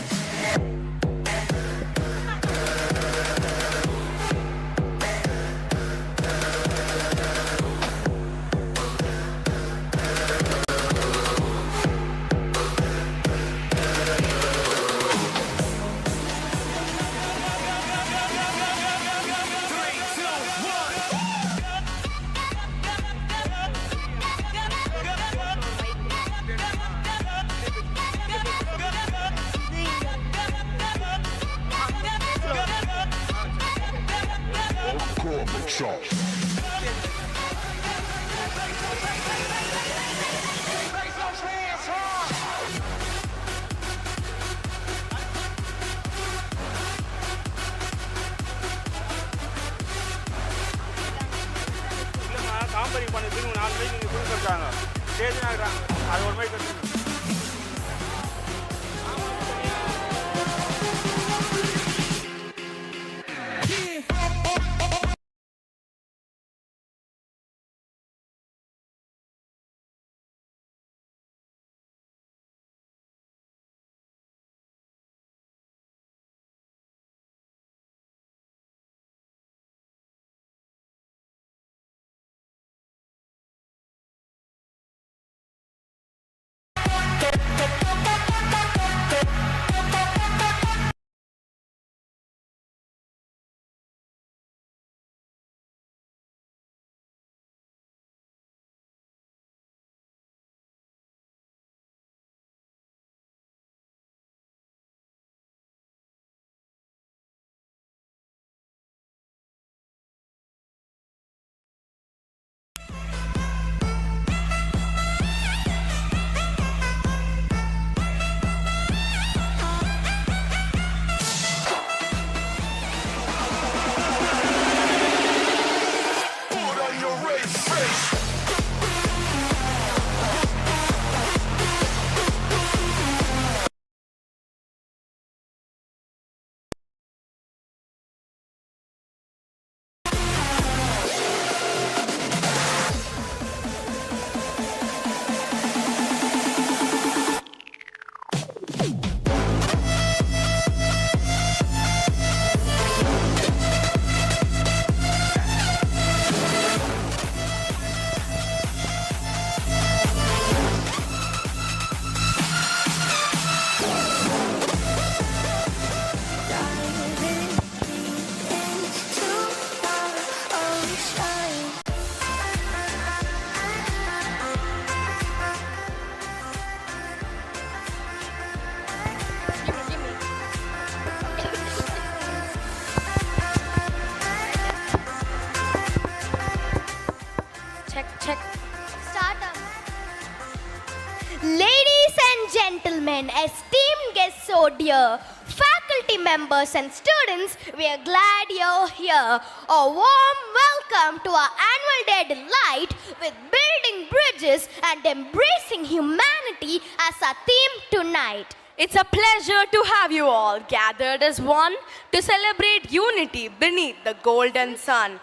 Ladies and gentlemen, esteemed guests so dear, faculty members and students, we are glad you're here. A warm welcome to our annual day delight with building bridges and embracing humanity as our theme tonight. It's a pleasure to have you all gathered as one to celebrate unity beneath the golden sun.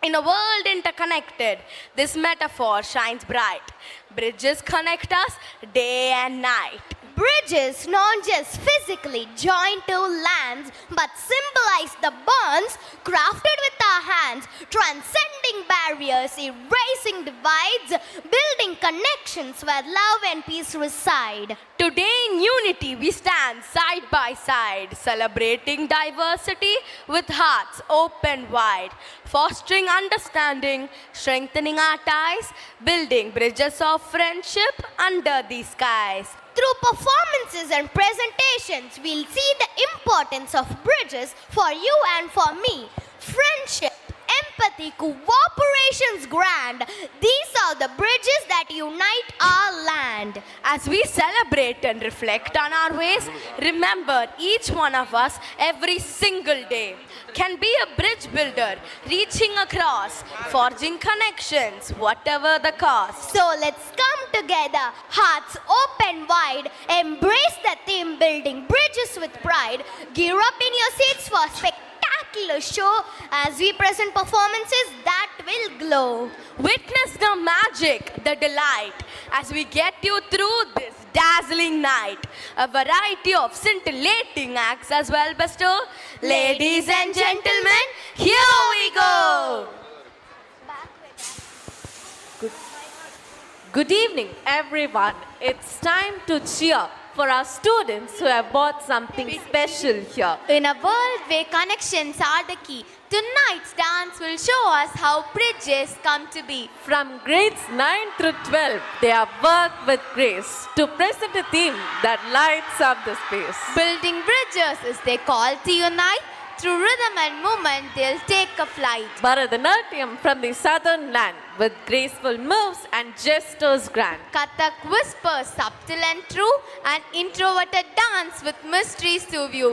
In a world interconnected, this metaphor shines bright. Bridges connect us day and night. Bridges not just physically join two lands, but symbolize the bonds crafted with our hands, transcending barriers, erasing divides, building connections where love and peace reside. Today in unity we stand side by side, celebrating diversity with hearts open wide, fostering understanding, strengthening our ties, building bridges of friendship under these skies. Through performances and presentations, we'll see the importance of bridges for you and for me. Friendship, empathy, cooperation's grand. These are the bridges that unite our land. As we celebrate and reflect on our ways, remember each one of us every single day can be a bridge builder, reaching across, forging connections, whatever the cost. So let's come together, hearts open wide, embrace the theme, building bridges with pride. Gear up in your seats for spectacular show as we present performances that will glow. Witness the magic, the delight, as we get you through this dazzling night. A variety of scintillating acts as well bestow. Ladies and gentlemen, here we go. Good evening, everyone. It's time to cheer for our students who have bought something special here. In a world where connections are the key, tonight's dance will show us how bridges come to be. From grades 9 through 12, they have worked with grace to present a theme that lights up the space. Building bridges is their call to unite. Through rhythm and movement, they'll take a flight. Bharatanatyam from the southern land with graceful moves and gestures grand. Kathak whispers subtle and true, an introverted dance with mysteries to view.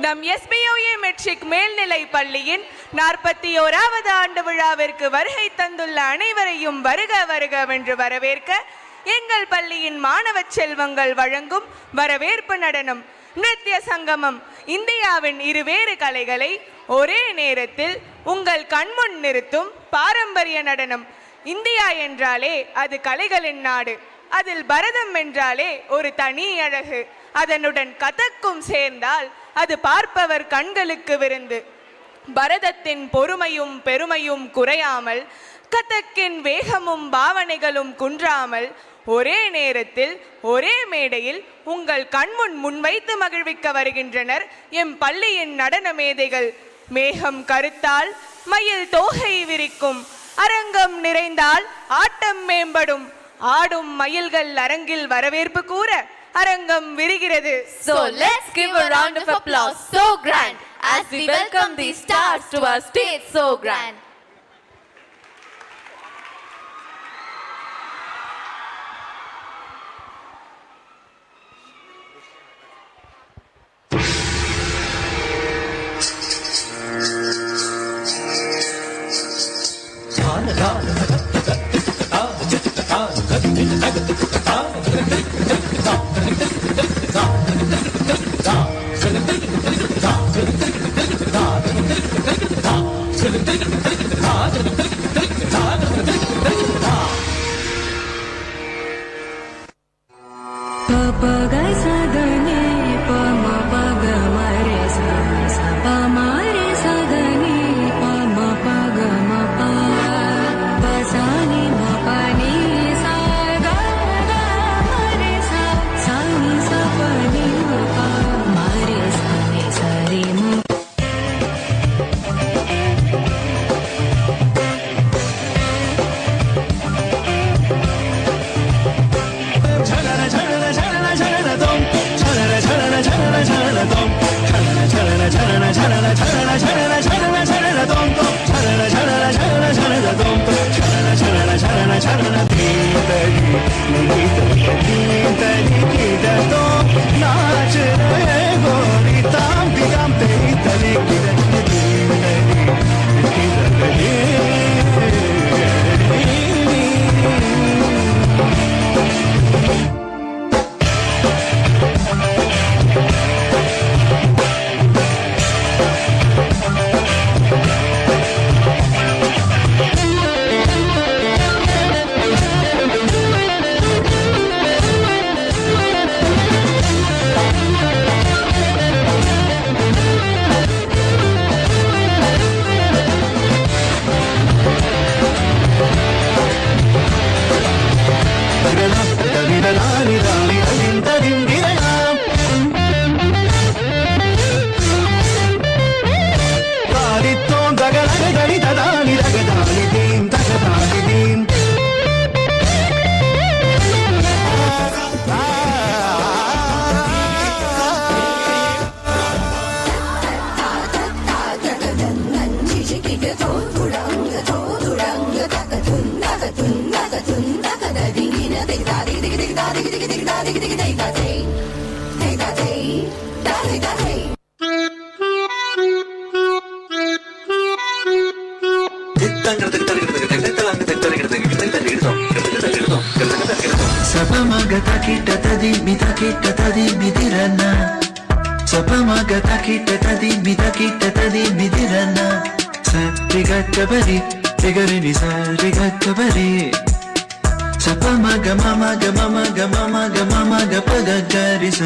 நம் SBOA matric மேல்நிலை பள்ளியின் 41வது ஆண்டு விழாவிற்கு வருகை தந்துள்ள அனைவரையும் வருக வருகவென்று வரவேற்க எங்கள் பள்ளியின் மாணவ செல்வங்கள் வழங்கும் வரவேற்பு நடனம் நித்ய சங்கமம் இந்தியாவின் இருவேறு கலைகளை ஒரே நேரத்தில் உங்கள் கண்முன் நிறுத்தும் பாரம்பரிய நடனம். இந்தியா என்றாலே அது கலைகளின் நாடு. அதில் பரதம் என்றாலே ஒரு தனி அழகு. அதனுடன் கதக்கும் சேர்ந்தால் அது பார்ப்பவர் கண்களுக்கு விருந்து. பரதத்தின் பொறுமையும் பெருமையும் குறையாமல், கதக்கின் வேகமும் பாவனைகளும் குன்றாமல், ஒரே நேரத்தில் ஒரே மேடையில் உங்கள் கண்முன் முன்வைத்து மகிழ்விக்க வருகின்றனர் எம் பள்ளியின் நடன மேதைகள். மேகம் கருத்தால் மயில் தோகை விரிக்கும், அரங்கம் நிறைந்தால் ஆட்டம் மேம்படும். ஆடும் மயில்கள் அரங்கில் வரவேற்பு கூற அரங்கம் விரிகிறது. So let's give a round of applause so grand as we welcome these stars to our stage so grand.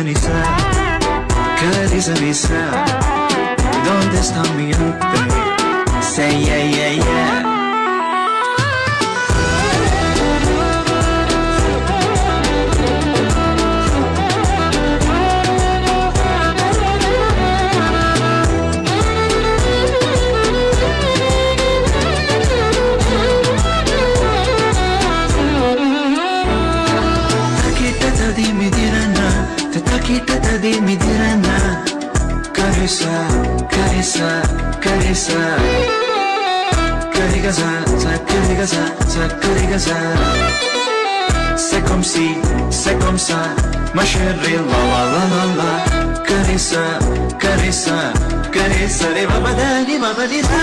Nisa, Carissa Nisa. ¿Dónde está mi hombre? Say yeah, yeah, yeah. Takita tadi midirana, Carissa, Carissa, Carissa. Carigaza, Carigaza, Carigaza. C'est comme ça, ma chérie, la la la la la. Carissa, Carissa, Carissa, le babadali, babadisa.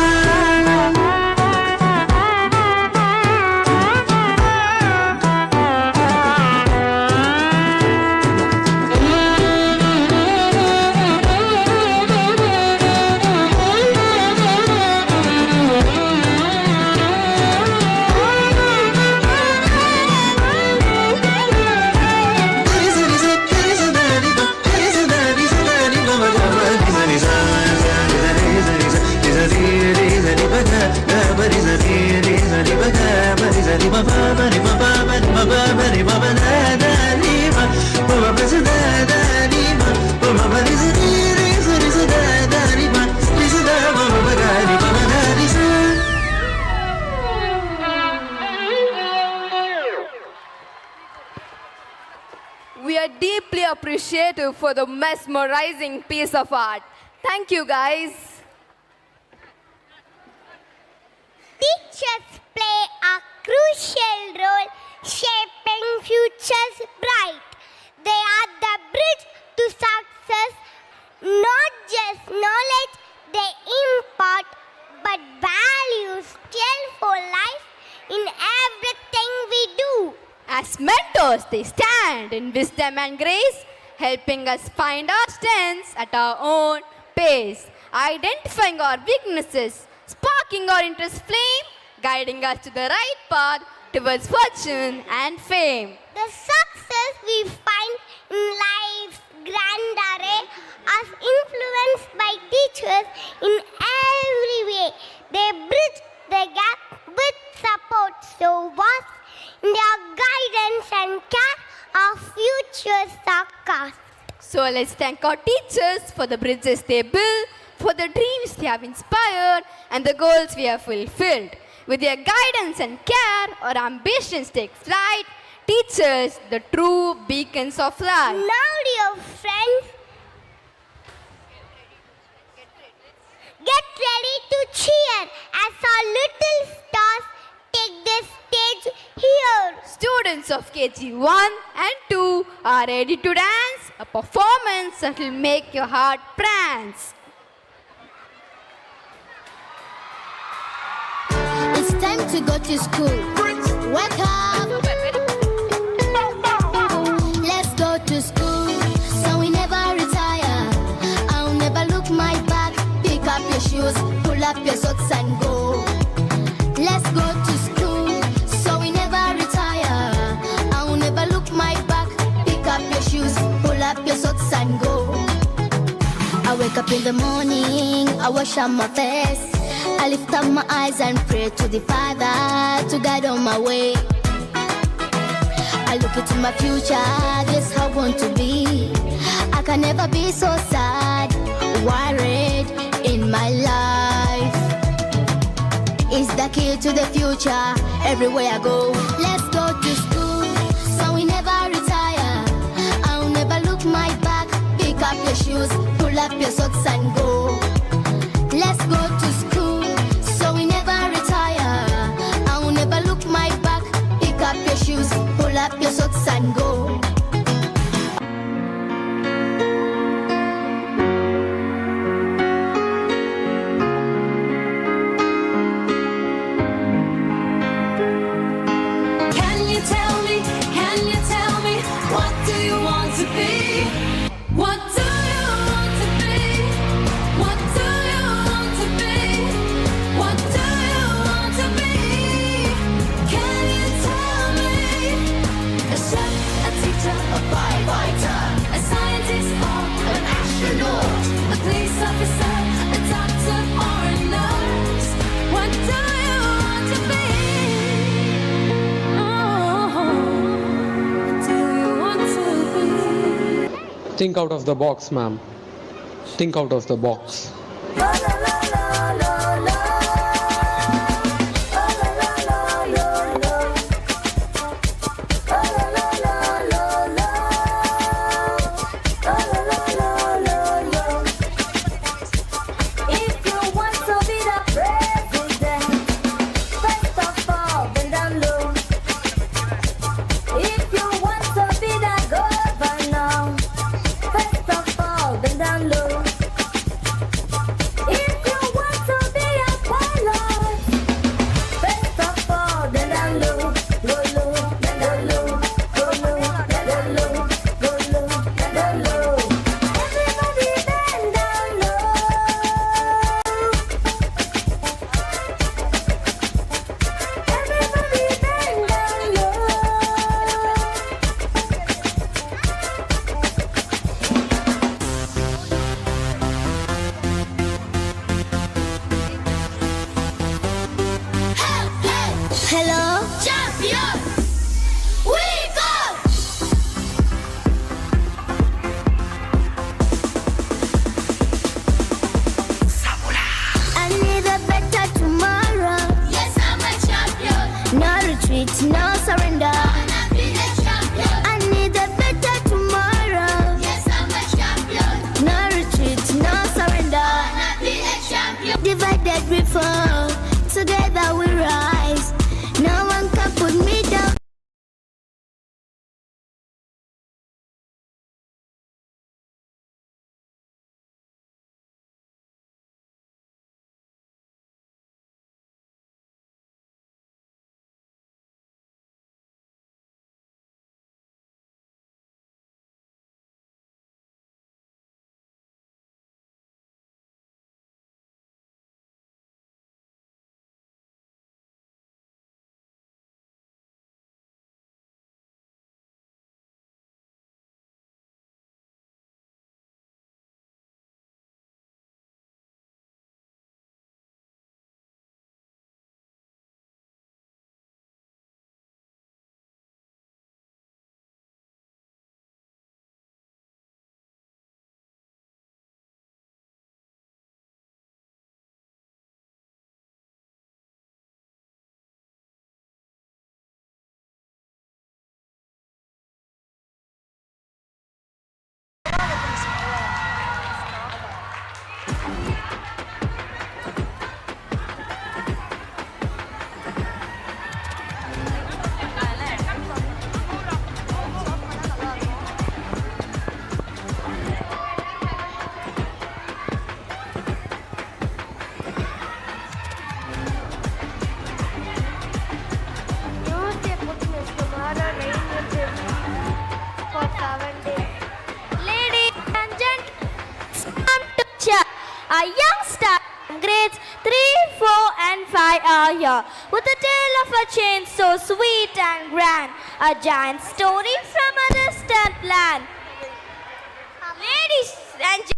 We are deeply appreciative for the mesmerizing piece of art. Thank you, guys. Teachers play a crucial role shaping futures bright. They are the bridge to success, not just knowledge they impart, but values still for life in everything we do. As mentors, they stand in wisdom and grace, helping us find our strengths at our own pace, identifying our weaknesses, sparking our interest flame, guiding us to the right path towards fortune and fame. The success we find in life's grand array is influenced by teachers in every way. They bridge the gap with support so vast. In their guidance and care, our future success. So let's thank our teachers for the bridges they build, for the dreams they have inspired, and the goals we have fulfilled. With their guidance and care, our ambitions take flight. Teachers, the true beacons of life. Now, dear friends, get ready to cheer as our little stars take the stage here. Students of KG 1 and 2 are ready to dance, a performance that will make your heart prance. It's time to go to school. Wake up. Let's go to school so we never retire. I'll never look my back. Pick up your shoes, pull up your socks and go. Let's go to school so we never retire. I'll never look my back. Pick up your shoes, pull up your socks and go. I wake up in the morning, I wash up my face. I lift up my eyes and pray to the Father to guide on my way. I look into my future, this how I want to be. I can never be so sad, worried in my life. It's the key to the future, everywhere I go. Let's go to school, so we never retire. I'll never look my back. Pick up your shoes, pull up your socks and go. Let's go to school, so we never retire. I'll never look my back. Pick up your shoes, pull up your socks and go. Can you tell me, what do you want to be? What do you want to be? Think out of the box, ma'am. Think out of the box. Hello, champion! We go! I need a better tomorrow. Yes, I'm a champion. No retreat, no surrender. I'm gonna be the champion. I need a better tomorrow. Yes, I'm a champion. No retreat, no surrender. I'm gonna be the champion. Divided we fall, together we rise. No one can put me down. A youngster in grades 3, 4 and 5 are here with a tale of a change so sweet and grand, a giant story from a distant land. Ladies and